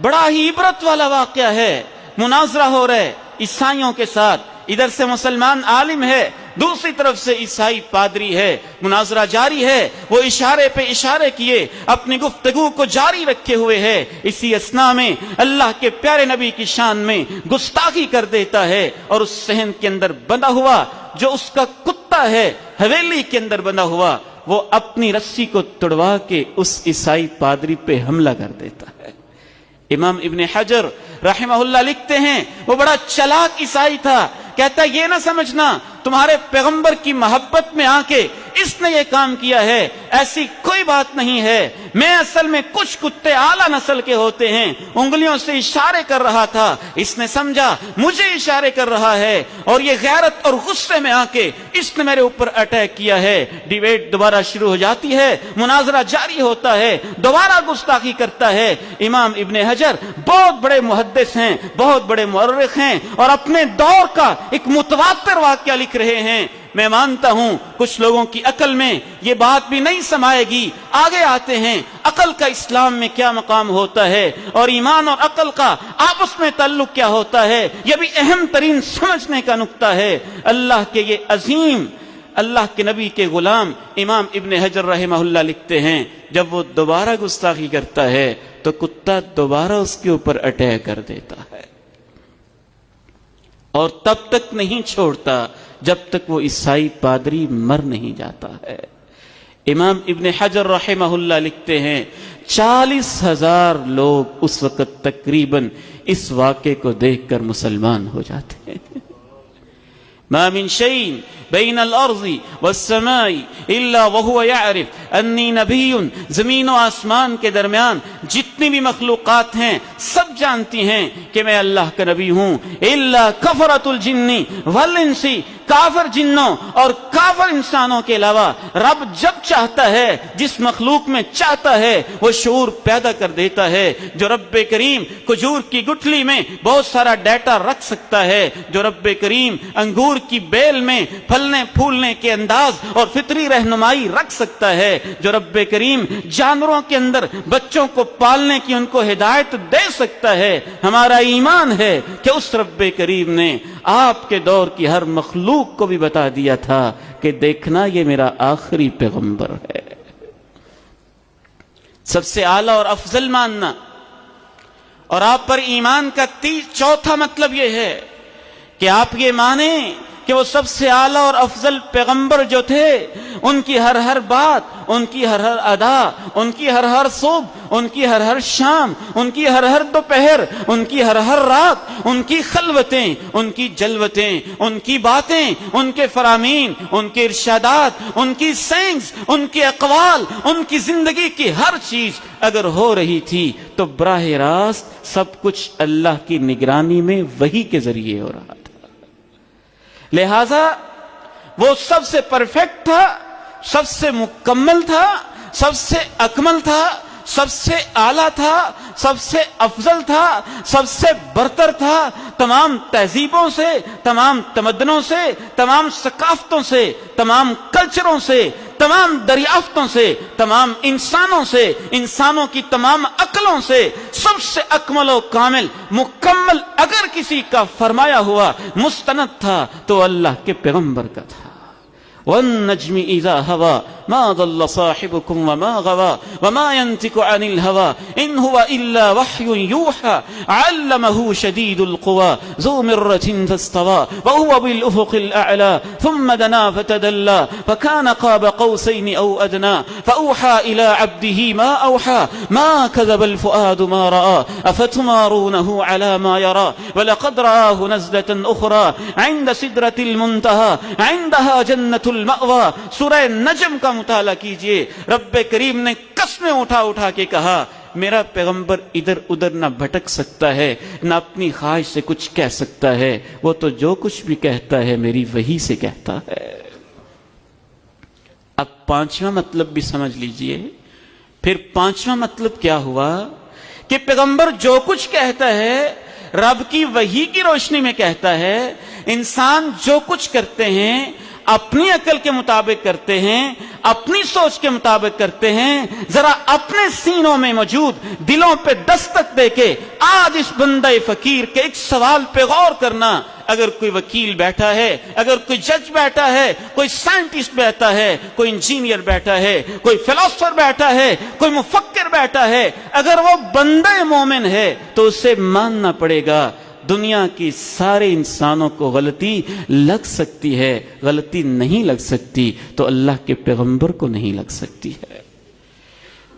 بڑا ہی عبرت والا واقعہ ہے، مناظرہ ہو رہا ہے عیسائیوں کے ساتھ، ادھر سے مسلمان عالم ہے، دوسری طرف سے عیسائی پادری ہے، مناظرہ جاری ہے، وہ اشارے پہ اشارے کیے اپنی گفتگو کو جاری رکھے ہوئے ہے، اسی اثنا میں اللہ کے پیارے نبی کی شان میں گستاخی کر دیتا ہے، اور اس صحن کے اندر بندہ ہوا جو اس کا کتا ہے، حویلی کے اندر بندہ ہوا، وہ اپنی رسی کو توڑوا کے اس عیسائی پادری پہ حملہ کر دیتا ہے۔ امام ابن حجر رحمہ اللہ لکھتے ہیں وہ بڑا چلاک عیسائی تھا، کہتا ہے یہ نہ سمجھنا تمہارے پیغمبر کی محبت میں آ کے اس نے یہ کام کیا ہے، ایسی کوئی بات نہیں ہے، میں اصل میں کچھ کتے اعلیٰ نسل کے ہوتے ہیں، انگلیوں سے اشارے کر رہا تھا، اس نے سمجھا مجھے اشارے کر رہا ہے، اور یہ غیرت اور غصے میں آ کے اس نے میرے اوپر اٹیک کیا ہے۔ ڈیبیٹ دوبارہ شروع ہو جاتی ہے، مناظرہ جاری ہوتا ہے، دوبارہ گستاخی کرتا ہے۔ امام ابن حجر بہت بڑے محدث ہیں، بہت بڑے مورخ ہیں، اور اپنے دور کا ایک متواتر واقعہ لکھ رہے ہیں۔ میں مانتا ہوں کچھ لوگوں کی عقل میں یہ بات بھی نہیں سمائے گی، آگے آتے ہیں عقل کا اسلام میں کیا مقام ہوتا ہے، اور ایمان اور عقل کا آپس میں تعلق کیا ہوتا ہے، یہ بھی اہم ترین سمجھنے کا نقطہ ہے۔ اللہ کے یہ عظیم اللہ کے نبی کے غلام امام ابن حجر رحمہ اللہ لکھتے ہیں جب وہ دوبارہ گستاخی کرتا ہے تو کتا دوبارہ اس کے اوپر اٹیک کر دیتا ہے، اور تب تک نہیں چھوڑتا جب تک وہ عیسائی پادری مر نہیں جاتا ہے۔ امام ابن حجر رحمہ اللہ لکھتے ہیں 40,000 لوگ اس وقت تقریباً اس واقعے کو دیکھ کر مسلمان ہو جاتے ہیں۔ ما من شيء بين الارض والسماء الا وهو يعرف انی نبی، زمین و آسمان کے درمیان جتنی بھی مخلوقات ہیں سب جانتی ہیں کہ میں اللہ کا نبی ہوں، الا کفرۃ الجن والانس، کافر جنوں اور کافر انسانوں کے علاوہ رب جب چاہتا ہے جس مخلوق میں چاہتا ہے وہ شعور پیدا کر دیتا ہے۔ جو رب کریم کھجور کی گٹھلی میں بہت سارا ڈیٹا رکھ سکتا ہے، جو رب کریم انگور کی بیل میں پھلنے پھولنے کے انداز اور فطری رہنمائی رکھ سکتا ہے، جو رب کریم جانوروں کے اندر بچوں کو پالنے کی ان کو ہدایت دے سکتا ہے، ہمارا ایمان ہے کہ اس رب کریم نے آپ کے دور کی ہر مخلوق کو بھی بتا دیا تھا کہ دیکھنا یہ میرا آخری پیغمبر ہے۔ سب سے اعلیٰ اور افضل ماننا، اور آپ پر ایمان کا چوتھا مطلب یہ ہے کہ آپ یہ مانیں کہ وہ سب سے اعلیٰ اور افضل پیغمبر جو تھے ان کی ہر ہر بات، ان کی ہر ہر ادا، ان کی ہر ہر صبح، ان کی ہر ہر شام، ان کی ہر ہر دوپہر، ان کی ہر ہر رات، ان کی خلوتیں، ان کی جلوتیں، ان کی باتیں، ان کے فرامین، ان کے ارشادات، ان کی سینس، ان کے اقوال، ان کی زندگی کی ہر چیز اگر ہو رہی تھی تو براہ راست سب کچھ اللہ کی نگرانی میں وحی کے ذریعے ہو رہا تھا۔ لہذا وہ سب سے پرفیکٹ تھا، سب سے مکمل تھا، سب سے اکمل تھا، سب سے اعلیٰ تھا، سب سے افضل تھا، سب سے برتر تھا، تمام تہذیبوں سے، تمام تمدنوں سے، تمام ثقافتوں سے، تمام کلچروں سے، تمام دریافتوں سے، تمام انسانوں سے، انسانوں کی تمام عقلوں سے سب سے اکمل و کامل مکمل اگر کسی کا فرمایا ہوا مستند تھا تو اللہ کے پیغمبر کا تھا۔ والنجم اذا هوى ما ضل صاحبكم وما غوى وما ينطق عن الهوى ان هو الا وحي يوحى علمه شديد القوى ذو مرة فاستوى وهو بالافق الاعلى ثم دنا فتدلى فكان قاب قوسين او ادنى فاوحى الى عبده ما اوحى ما كذب الفؤاد ما راى افتمارونه على ما يرى ولقد رآه نزلة اخرى عند سدرة المنتهى عندها جنة المأوى۔ سورہ نجم کا مطالعہ کیجئے، رب کریم نے قسمیں اٹھا اٹھا کے کہا میرا پیغمبر ادھر ادھر نہ بھٹک سکتا ہے، نہ اپنی خواہش سے کچھ کہہ سکتا ہے، وہ تو جو کچھ بھی کہتا ہے میری وحی سے کہتا ہے۔ اب پانچواں مطلب بھی سمجھ لیجئے۔ پھر پانچواں مطلب کیا ہوا کہ پیغمبر جو کچھ کہتا ہے رب کی وحی کی روشنی میں کہتا ہے، انسان جو کچھ کرتے ہیں اپنی عقل کے مطابق کرتے ہیں، اپنی سوچ کے مطابق کرتے ہیں، ذرا اپنے سینوں میں موجود دلوں پہ دستک دے کے آج اس بندہ فقیر کے ایک سوال پہ غور کرنا۔ اگر کوئی وکیل بیٹھا ہے، اگر کوئی جج بیٹھا ہے، کوئی سائنٹسٹ بیٹھا ہے، کوئی انجینئر بیٹھا ہے، کوئی فلسفر بیٹھا ہے، کوئی مفکر بیٹھا ہے، اگر وہ بندہ مومن ہے تو اسے ماننا پڑے گا دنیا کی سارے انسانوں کو غلطی لگ سکتی ہے، غلطی نہیں لگ سکتی تو اللہ کے پیغمبر کو نہیں لگ سکتی ہے،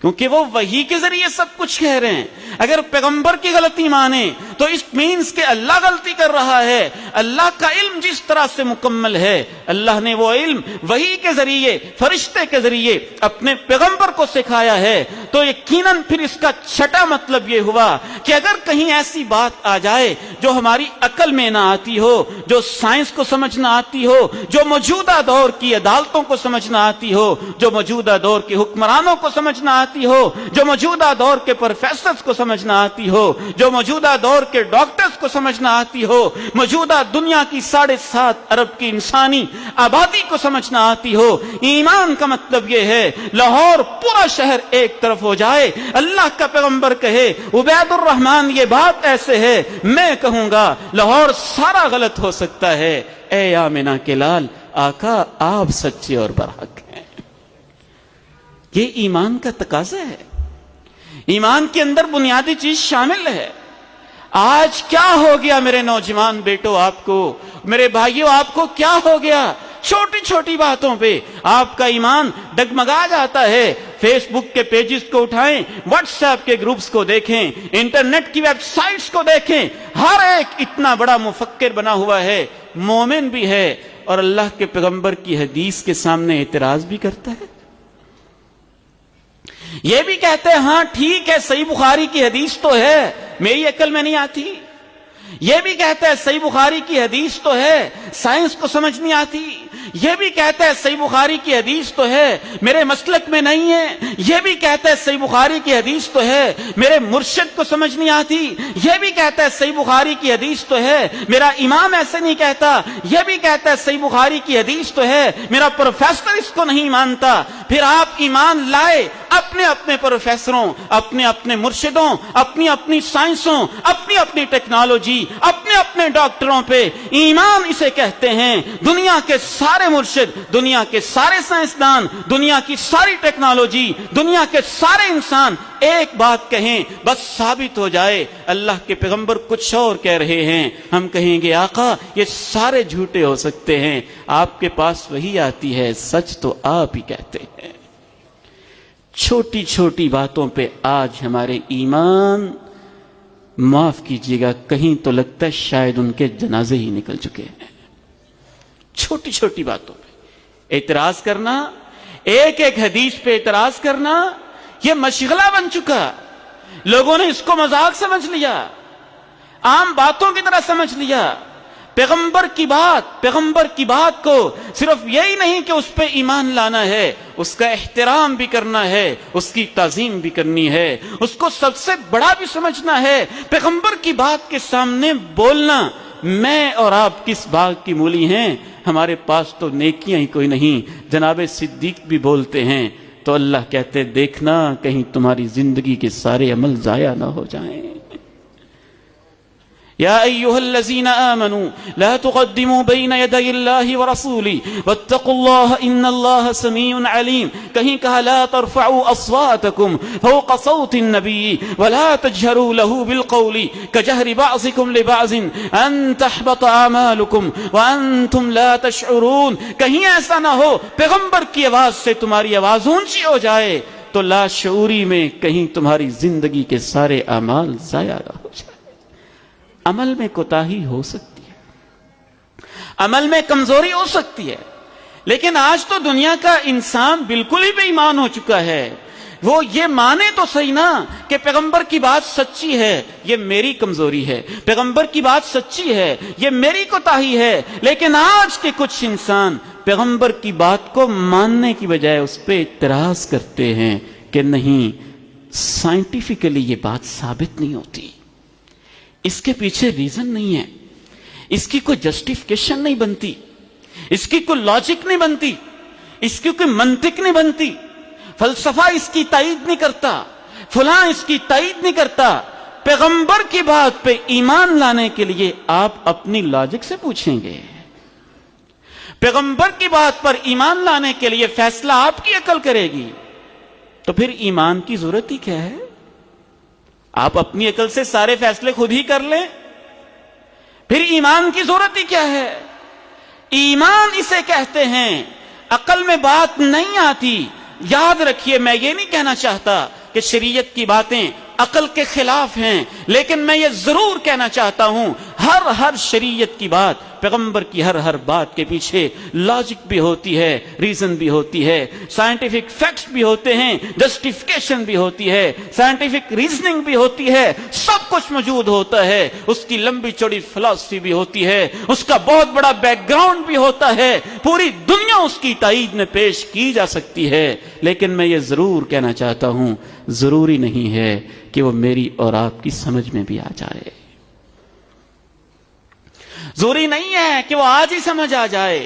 کیونکہ وہ وحی کے ذریعے سب کچھ کہہ رہے ہیں۔ اگر پیغمبر کی غلطی مانے تو اس مینس کہ اللہ غلطی کر رہا ہے۔ اللہ کا علم جس طرح سے مکمل ہے، اللہ نے وہ علم وحی کے ذریعے، فرشتے کے ذریعے اپنے پیغمبر کو سکھایا ہے، تو یقیناً پھر اس کا چھٹا مطلب یہ ہوا کہ اگر کہیں ایسی بات آ جائے جو ہماری عقل میں نہ آتی ہو، جو سائنس کو سمجھنا آتی ہو، جو موجودہ دور کی عدالتوں کو سمجھنا آتی ہو، جو موجودہ دور کے حکمرانوں کو سمجھنا آتی ہو، جو موجودہ دور کے پروفیسرز کو سمجھنا آتی ہو، جو موجودہ دور کے ڈاکٹرز کو سمجھنا آتی ہو، موجودہ دنیا کی 7.5 ارب کی انسانی آبادی کو سمجھنا آتی ہو، ایمان کا مطلب یہ ہے لاہور پورا شہر ایک طرف ہو جائے، اللہ کا پیغمبر کہے عبید الرحمن یہ بات ایسے ہے، میں کہوں گا لاہور سارا غلط ہو سکتا ہے۔ اے آمنہ کے لال آقا آپ سچے اور برحق ہیں۔ یہ ایمان کا تقاضا ہے، ایمان کے اندر بنیادی چیز شامل ہے۔ آج کیا ہو گیا میرے نوجوان بیٹوں، آپ کو، میرے بھائیوں آپ کو کیا ہو گیا؟ چھوٹی چھوٹی باتوں پہ آپ کا ایمان ڈگمگا جاتا ہے۔ فیس بک کے پیجز کو اٹھائیں، واٹس ایپ کے گروپس کو دیکھیں، انٹرنیٹ کی ویب سائٹس کو دیکھیں، ہر ایک اتنا بڑا مفکر بنا ہوا ہے، مومن بھی ہے اور اللہ کے پیغمبر کی حدیث کے سامنے اعتراض بھی کرتا ہے۔ یہ بھی کہتے ہیں ہاں ٹھیک ہے صحیح بخاری کی حدیث تو ہے، میری عقل میں نہیں آتی۔ یہ بھی کہتا ہے صحیح بخاری کی حدیث تو ہے، سائنس کو سمجھ نہیں آتی۔ یہ بھی کہتا ہے صحیح بخاری کی حدیث تو ہے، میرے مسلک میں نہیں ہے۔ یہ بھی کہتا ہے صحیح بخاری کی حدیث تو ہے، میرے مرشد کو سمجھ نہیں آتی۔ یہ بھی کہتا ہے صحیح بخاری کی حدیث تو ہے، میرا امام ایسے نہیں کہتا۔ یہ بھی کہتا ہے صحیح بخاری کی حدیث تو ہے، میرا پروفیسر اس کو نہیں مانتا۔ پھر آپ ایمان لائے اپنے اپنے پروفیسروں، اپنے اپنے مرشدوں، اپنی اپنی سائنسوں، اپنی اپنی ٹیکنالوجی، اپنے اپنے ڈاکٹروں پہ۔ ایمان اسے کہتے ہیں دنیا کے سارے مرشد، دنیا کے سارے سائنسدان، دنیا کی ساری ٹیکنالوجی، دنیا کے سارے انسان ایک بات کہیں بس ثابت ہو جائے اللہ کے پیغمبر کچھ اور کہہ رہے ہیں، ہم کہیں گے آقا یہ سارے جھوٹے ہو سکتے ہیں، آپ کے پاس وہی آتی ہے، سچ تو آپ ہی کہتے ہیں۔ چھوٹی چھوٹی باتوں پہ آج ہمارے ایمان، معاف کیجیے گا کہیں تو لگتا ہے شاید ان کے جنازے ہی نکل چکے ہیں۔ چھوٹی چھوٹی باتوں پہ اعتراض کرنا، ایک ایک حدیث پہ اعتراض کرنا، یہ مشغلہ بن چکا۔ لوگوں نے اس کو مذاق سمجھ لیا، عام باتوں کی طرح سمجھ لیا۔ پیغمبر کی بات کو صرف یہی نہیں کہ اس پہ ایمان لانا ہے، اس کا احترام بھی کرنا ہے، اس کی تعظیم بھی کرنی ہے، اس کو سب سے بڑا بھی سمجھنا ہے۔ پیغمبر کی بات کے سامنے بولنا، میں اور آپ کس باغ کی مولی ہیں، ہمارے پاس تو نیکیاں ہی کوئی نہیں۔ جناب صدیق بھی بولتے ہیں تو اللہ کہتے دیکھنا کہیں تمہاری زندگی کے سارے عمل ضائع نہ ہو جائیں۔ یا ایھا الذین آمنوا لا تقدموا بین یدی اللہ ورسولہ واتقوا اللہ ان اللہ سمیع علیم۔ کہیں کہا لا ترفعوا اصواتکم فوق صوت النبی ولا تجہروا له بالقول کجہر بعضکم لبعض ان تحبط اعمالکم وانتم لا تشعرون۔ کہیں ایسا نہ ہو پیغمبر کی آواز سے تمہاری آواز اونچی ہو جائے تو لاشعوری میں کہیں تمہاری زندگی کے سارے اعمال ضائع نہ ہو جائے۔ عمل میں کوتاہی ہو سکتی ہے، عمل میں کمزوری ہو سکتی ہے، لیکن آج تو دنیا کا انسان بالکل ہی بے ایمان ہو چکا ہے۔ وہ یہ مانے تو صحیح نا کہ پیغمبر کی بات سچی ہے، یہ میری کمزوری ہے، پیغمبر کی بات سچی ہے، یہ میری کوتاہی ہے، لیکن آج کے کچھ انسان پیغمبر کی بات کو ماننے کی بجائے اس پہ اعتراض کرتے ہیں کہ نہیں سائنٹیفکلی یہ بات ثابت نہیں ہوتی، اس کے پیچھے ریزن نہیں ہے، اس کی کوئی جسٹیفیکیشن نہیں بنتی، اس کی کوئی لاجک نہیں بنتی، اس کی کوئی منطق نہیں بنتی، فلسفہ اس کی تائید نہیں کرتا، فلاں اس کی تائید نہیں کرتا۔ پیغمبر کی بات پہ ایمان لانے کے لیے آپ اپنی لاجک سے پوچھیں گے، پیغمبر کی بات پر ایمان لانے کے لیے فیصلہ آپ کی عقل کرے گی، تو پھر ایمان کی ضرورت ہی کیا ہے؟ آپ اپنی عقل سے سارے فیصلے خود ہی کر لیں، پھر ایمان کی ضرورت ہی کیا ہے؟ ایمان اسے کہتے ہیں، عقل میں بات نہیں آتی۔ یاد رکھیے، میں یہ نہیں کہنا چاہتا کہ شریعت کی باتیں عقل کے خلاف ہیں، لیکن میں یہ ضرور کہنا چاہتا ہوں ہر شریعت کی بات، پیغمبر کی ہر بات کے پیچھے لاجک بھی ہوتی ہے، ریزن بھی ہوتی ہے، سائنٹیفک فیکٹس بھی ہوتے ہیں، جسٹیفیکیشن بھی ہوتی ہے، سائنٹیفک ریزننگ بھی ہوتی ہے، سب کچھ موجود ہوتا ہے، اس کی لمبی چوڑی فلسفی بھی ہوتی ہے، اس کا بہت بڑا بیک گراؤنڈ بھی ہوتا ہے، پوری دنیا اس کی تائید میں پیش کی جا سکتی ہے، لیکن میں یہ ضرور کہنا چاہتا ہوں ضروری نہیں ہے کہ وہ میری اور آپ کی سمجھ میں بھی آ جائے، ضروری نہیں ہے کہ وہ آج ہی سمجھ آ جائے۔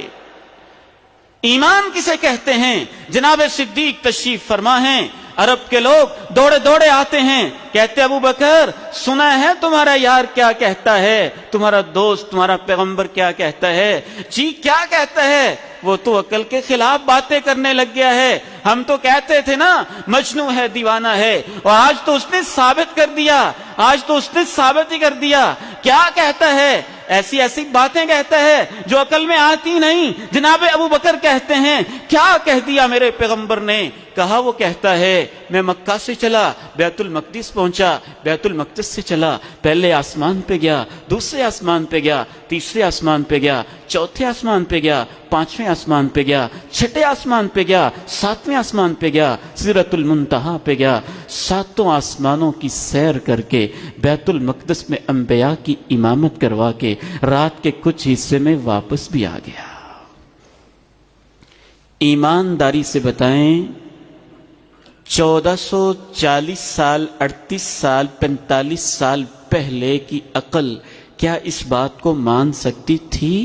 ایمان کسے کہتے ہیں؟ جناب صدیق تشریف فرما ہیں، عرب کے لوگ دوڑے دوڑے آتے ہیں، کہتے ابو بکر سنا ہے تمہارا یار کیا کہتا ہے، تمہارا دوست تمہارا پیغمبر کیا کہتا ہے؟ جی کیا کہتا ہے؟ وہ تو عقل کے خلاف باتیں کرنے لگ گیا ہے، ہم تو کہتے تھے نا مجنوں ہے دیوانہ ہے، اور آج تو اس نے ثابت کر دیا، آج تو اس نے ثابت ہی کر دیا۔ کیا کہتا ہے؟ ایسی ایسی باتیں کہتا ہے جو عقل میں آتی نہیں۔ جناب ابو بکر کہتے ہیں کیا کہہ دیا میرے پیغمبر نے؟ کہا وہ کہتا ہے میں مکہ سے چلا، بیت المقدس پہنچا، بیت المقدس سے چلا، پہلے آسمان پہ گیا، دوسرے آسمان پہ گیا، تیسرے آسمان پہ گیا، چوتھے آسمان پہ گیا، پانچویں آسمان پہ گیا، چھٹے آسمان پہ گیا، ساتویں آسمان پہ گیا، سدرۃ المنتہا پہ گیا، ساتوں آسمانوں کی سیر کر کے بیت المقدس میں انبیاء کی امامت کروا کے رات کے کچھ حصے میں واپس بھی آ گیا۔ ایمانداری سے بتائیں 1440 سال، 38 سال، 45 سال پہلے کی عقل کیا اس بات کو مان سکتی تھی؟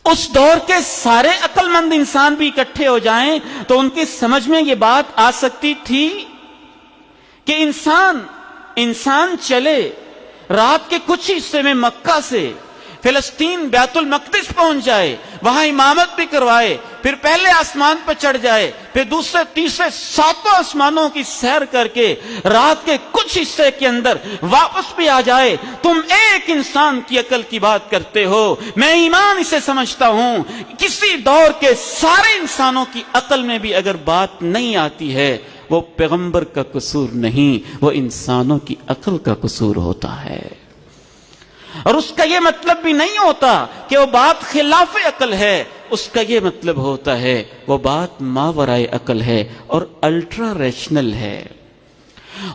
اس دور کے سارے عقل مند انسان بھی اکٹھے ہو جائیں تو ان کی سمجھ میں یہ بات آ سکتی تھی کہ انسان چلے، رات کے کچھ حصے میں مکہ سے فلسطین بیت المقدس پہنچ جائے، وہاں امامت بھی کروائے، پھر پہلے آسمان پر چڑھ جائے، پھر دوسرے تیسرے ساتوں آسمانوں کی سیر کر کے رات کے کچھ حصے کے اندر واپس بھی آ جائے۔ تم ایک انسان کی عقل کی بات کرتے ہو، میں ایمان اسے سمجھتا ہوں کسی دور کے سارے انسانوں کی عقل میں بھی اگر بات نہیں آتی ہے، وہ پیغمبر کا قصور نہیں، وہ انسانوں کی عقل کا قصور ہوتا ہے۔ اور اس کا یہ مطلب بھی نہیں ہوتا کہ وہ بات خلاف عقل ہے، اس کا یہ مطلب ہوتا ہے وہ بات ماورائے عقل ہے اور الٹرا ریشنل ہے۔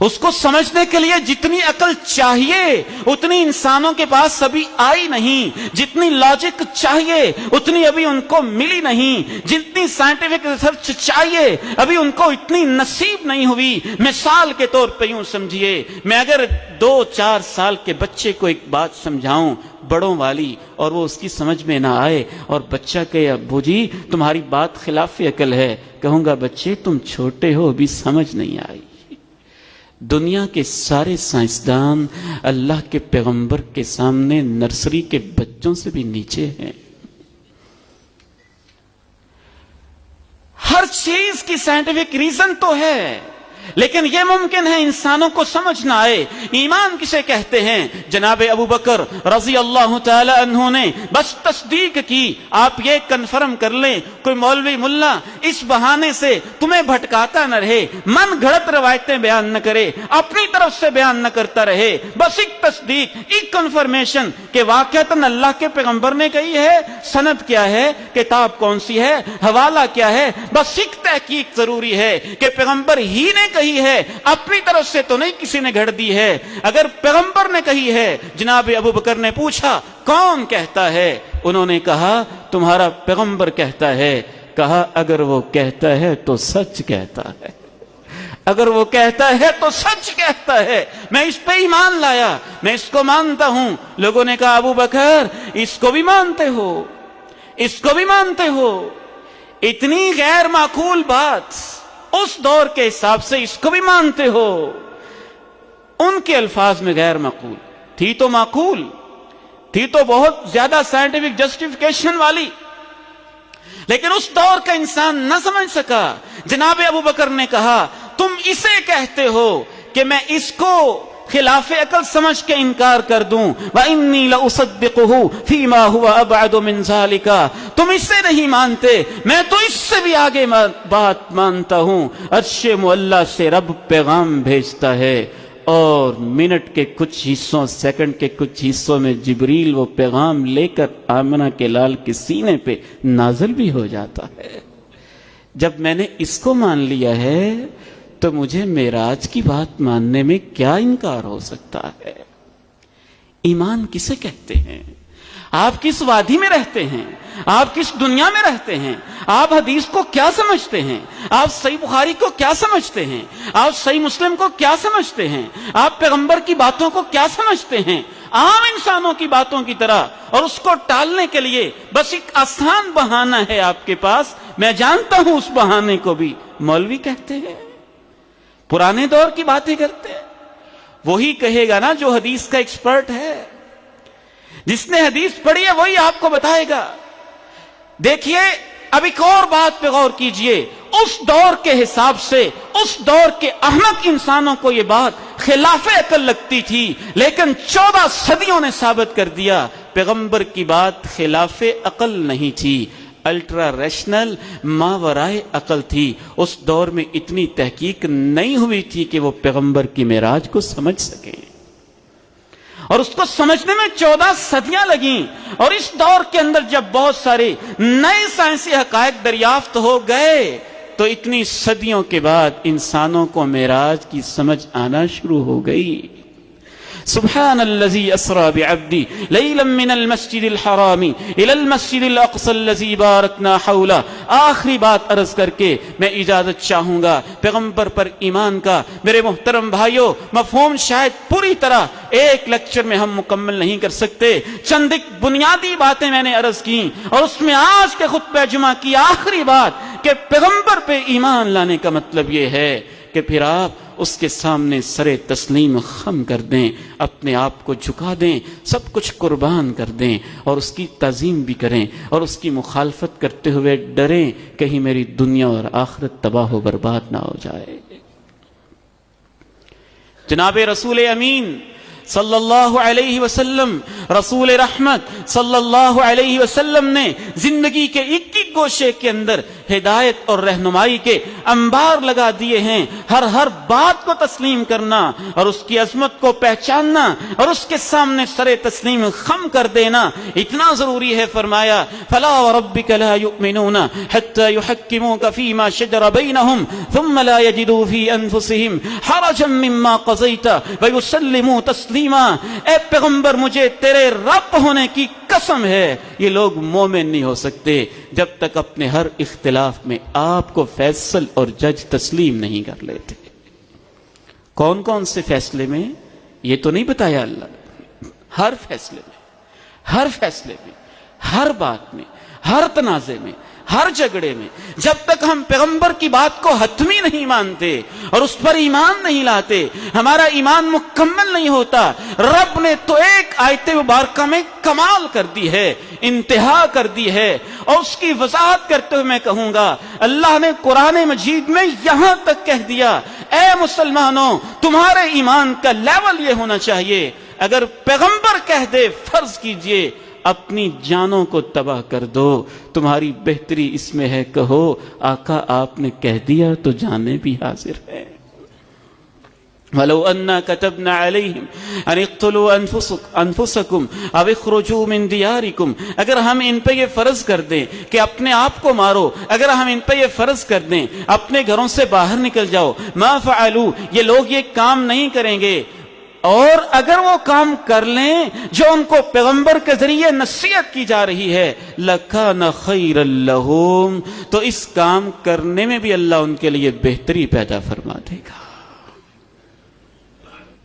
اس کو سمجھنے کے لیے جتنی عقل چاہیے اتنی انسانوں کے پاس ابھی آئی نہیں، جتنی لاجک چاہیے اتنی ابھی ان کو ملی نہیں، جتنی سائنٹیفک ریسرچ چاہیے ابھی ان کو اتنی نصیب نہیں ہوئی۔ مثال کے طور پہ یوں سمجھیے، میں اگر 2-4 سال کے بچے کو ایک بات سمجھاؤں بڑوں والی اور وہ اس کی سمجھ میں نہ آئے اور بچہ کہے ابو جی تمہاری بات خلاف عقل ہے، کہوں گا بچے تم چھوٹے ہو ابھی سمجھ نہیں آئی۔ دنیا کے سارے سائنسدان اللہ کے پیغمبر کے سامنے نرسری کے بچوں سے بھی نیچے ہیں۔ ہر چیز کی سائنٹیفک ریزن تو ہے، لیکن یہ ممکن ہے انسانوں کو سمجھ نہ آئے۔ ایمان کسے کہتے ہیں؟ جناب ابو بکر رضی اللہ تعالی عنہ نے بس تصدیق کی۔ آپ یہ کنفرم کر لیں کوئی مولوی ملا اس بہانے سے تمہیں بھٹکاتا نہ رہے، من گھڑت روایتیں بیان نہ کرے، اپنی طرف سے بیان نہ کرتا رہے، بس ایک تصدیق، ایک کنفرمیشن کہ واقعتاً اللہ کے پیغمبر نے کہی ہے، سند کیا ہے، کتاب کون سی ہے، حوالہ کیا ہے، بس ایک تحقیق ضروری ہے کہ پیغمبر ہی نے کہی ہے، اپنی طرف سے تو نہیں کسی نے گھڑ دی ہے۔ اگر پیغمبر نے کہی ہے، جناب ابو بکر نے پوچھا کون کہتا ہے؟ انہوں نے کہا تمہارا پیغمبر کہتا ہے۔ کہا اگر وہ کہتا ہے تو سچ کہتا ہے، اگر وہ کہتا ہے تو سچ کہتا ہے۔ میں اس پہ ایمان لایا، میں اس کو مانتا ہوں۔ لوگوں نے کہا ابو بکر اس کو بھی مانتے ہو؟ اس کو بھی مانتے ہو؟ اتنی غیر معقول بات اس دور کے حساب سے اس کو بھی مانتے ہو؟ ان کے الفاظ میں غیر معقول تھی تو معقول تھی تو بہت زیادہ سائنٹیفک جسٹیفیکیشن والی، لیکن اس دور کا انسان نہ سمجھ سکا۔ جناب ابو بکر نے کہا تم اسے کہتے ہو کہ میں اس کو خلاف عقل سمجھ کے انکار کر دوں، وَإِنِّي لَأُصَدِّقُهُ فِي مَا هُوَ أَبْعَدُ مِنْ ذَلِكَ، تم اس سے نہیں مانتے، میں تو اس سے بھی آگے بات مانتا ہوں۔ عرش معلی سے رب پیغام بھیجتا ہے اور منٹ کے کچھ حصوں، سیکنڈ کے کچھ حصوں میں جبریل وہ پیغام لے کر آمنہ کے لال کے سینے پہ نازل بھی ہو جاتا ہے۔ جب میں نے اس کو مان لیا ہے تو مجھے معراج کی بات ماننے میں کیا انکار ہو سکتا ہے؟ ایمان کسے کہتے ہیں؟ آپ کس وادی میں رہتے ہیں؟ آپ کس دنیا میں رہتے ہیں؟ آپ حدیث کو کیا سمجھتے ہیں؟ آپ صحیح بخاری کو کیا سمجھتے ہیں؟ آپ صحیح مسلم کو کیا سمجھتے ہیں؟ آپ پیغمبر کی باتوں کو کیا سمجھتے ہیں؟ عام انسانوں کی باتوں کی طرح، اور اس کو ٹالنے کے لیے بس ایک آسان بہانہ ہے آپ کے پاس۔ میں جانتا ہوں اس بہانے کو بھی مولوی کہتے ہیں، پرانے دور کی باتیں کرتے ہیں۔ وہی کہے گا نا جو حدیث کا ایکسپرٹ ہے، جس نے حدیث پڑھی ہے وہی آپ کو بتائے گا۔ دیکھیے اب ایک اور بات پہ غور کیجئے، اس دور کے حساب سے اس دور کے احمق انسانوں کو یہ بات خلاف عقل لگتی تھی، لیکن 14 صدیوں نے ثابت کر دیا پیغمبر کی بات خلاف عقل نہیں تھی، الٹرا ریشنل ماورائے عقل تھی۔ اس دور میں اتنی تحقیق نہیں ہوئی تھی کہ وہ پیغمبر کی معراج کو سمجھ سکیں، اور اس کو سمجھنے میں 14 صدیاں لگیں۔ اور اس دور کے اندر جب بہت سارے نئے سائنسی حقائق دریافت ہو گئے تو اتنی صدیوں کے بعد انسانوں کو معراج کی سمجھ آنا شروع ہو گئی۔ سبحان الذي اسرا بعبدي ليلا من المسجد الحرام الى المسجد الاقصى الذي باركنا حوله۔ آخری بات عرض کر کے میں اجازت چاہوں گا پیغمبر پر ایمان کا۔ میرے محترم بھائیوں، مفہوم شاید پوری طرح ایک لیکچر میں ہم مکمل نہیں کر سکتے، چند ایک بنیادی باتیں میں نے عرض کی، اور اس میں آج کے خطبہ جمعہ کی آخری بات کہ پیغمبر پہ ایمان لانے کا مطلب یہ ہے کہ پھر آپ اس کے سامنے سر تسلیم خم کر دیں، اپنے آپ کو جھکا دیں، سب کچھ قربان کر دیں، اور اس کی تعظیم بھی کریں، اور اس کی مخالفت کرتے ہوئے ڈریں کہیں میری دنیا اور آخرت تباہ و برباد نہ ہو جائے۔ جناب رسول امین صلی اللہ علیہ وسلم، رسول رحمت صلی اللہ علیہ وسلم نے زندگی کے ایک ایک گوشے کے اندر ہدایت اور رہنمائی کے انبار لگا دیے ہیں۔ ہر بات کو تسلیم کرنا اور اس کی عظمت کو پہچاننا اور اس کے سامنے سر تسلیم خم کر دینا اتنا ضروری ہے۔ فرمایا فلا وربک لا یؤمنون حتی یحکموک فیما شجر بینہم ثم لا یجدوا فی انفسہم حرجا مما قضیت ویسلموا تسلیما۔ اے پیغمبر مجھے تیرے رب ہونے کی قسم ہے، یہ لوگ مومن نہیں ہو سکتے جب تک اپنے ہر اختلاف میں آپ کو فیصل اور جج تسلیم نہیں کر لیتے۔ کون کون سے فیصلے میں یہ تو نہیں بتایا اللہ نے، ہر فیصلے میں، ہر فیصلے میں، ہر بات میں، ہر تنازع میں، ہر جھگڑے میں جب تک ہم پیغمبر کی بات کو حتمی نہیں مانتے اور اس پر ایمان نہیں لاتے، ہمارا ایمان مکمل نہیں ہوتا۔ رب نے تو ایک آیت مبارکہ میں کمال کر دی ہے، انتہا کر دی ہے، اور اس کی وضاحت کرتے ہوئے میں کہوں گا اللہ نے قرآن مجید میں یہاں تک کہہ دیا اے مسلمانوں تمہارے ایمان کا لیول یہ ہونا چاہیے، اگر پیغمبر کہہ دے فرض کیجئے اپنی جانوں کو تباہ کر دو، تمہاری بہتری اس میں ہے کہو آقا آپ نے کہہ دیا تو جانیں بھی حاضر ہے۔ وَلَوْ أَنَّا كَتَبْنَا عَلَيْهِمْ أَنِ اقْتُلُوا أَنفُسَكُمْ أَوْ اخْرُجُوا مِنْ دِيَارِكُمْ، اگر ہم ان پہ یہ فرض کر دیں کہ اپنے آپ کو مارو، اگر ہم ان پہ یہ فرض کر دیں اپنے گھروں سے باہر نکل جاؤ، مَا فَعَلُوا، یہ لوگ یہ کام نہیں کریں گے، اور اگر وہ کام کر لیں جو ان کو پیغمبر کے ذریعے نصیحت کی جا رہی ہے لَكَانَ خَيْرًا لَهُمْ، تو اس کام کرنے میں بھی اللہ ان کے لیے بہتری پیدا فرما دے گا۔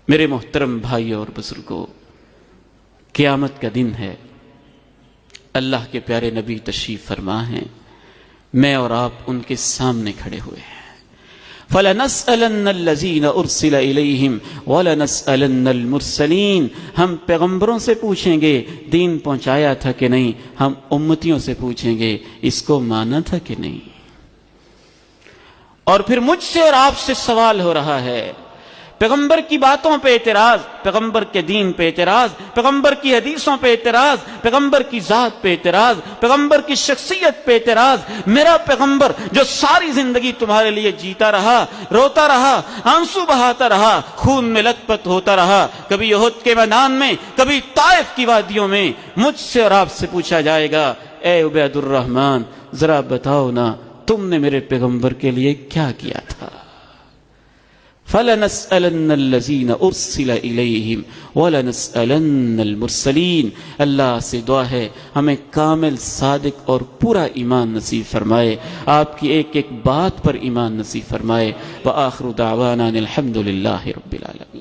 میرے محترم بھائی اور بزرگوں، قیامت کا دن ہے، اللہ کے پیارے نبی تشریف فرما ہیں، میں اور آپ ان کے سامنے کھڑے ہوئے ہیں۔ فَلَنَسْأَلَنَّ الَّذِينَ أُرْسِلَ إِلَيْهِمْ وَلَنَسْأَلَنَّ الْمُرْسَلِينَ، ہم پیغمبروں سے پوچھیں گے دین پہنچایا تھا کہ نہیں، ہم امتیوں سے پوچھیں گے اس کو مانا تھا کہ نہیں۔ اور پھر مجھ سے اور آپ سے سوال ہو رہا ہے، پیغمبر کی باتوں پہ اعتراض، پیغمبر کے دین پہ اعتراض، پیغمبر کی حدیثوں پہ اعتراض، پیغمبر کی ذات پہ اعتراض، پیغمبر کی شخصیت پہ اعتراض۔ میرا پیغمبر جو ساری زندگی تمہارے لیے جیتا رہا، روتا رہا، آنسو بہاتا رہا، خون میں لت پت ہوتا رہا، کبھی احد کے میدان میں، کبھی طائف کی وادیوں میں، مجھ سے اور آپ سے پوچھا جائے گا، اے عبید الرحمن ذرا بتاؤ نا تم نے میرے پیغمبر کے لیے کیا کیا تھا؟ فَلَنَسْأَلَنَّ الَّذِينَ أُرْسِلَ إِلَيْهِمْ وَلَنَسْأَلَنَّ الْمُرْسَلِينَ۔ اللہ سے دعا ہے ہمیں کامل، صادق اور پورا ایمان نصیب فرمائے، آپ کی ایک ایک بات پر ایمان نصیب فرمائے۔ وآخر دعوانا الحمد للہ رب العالمین۔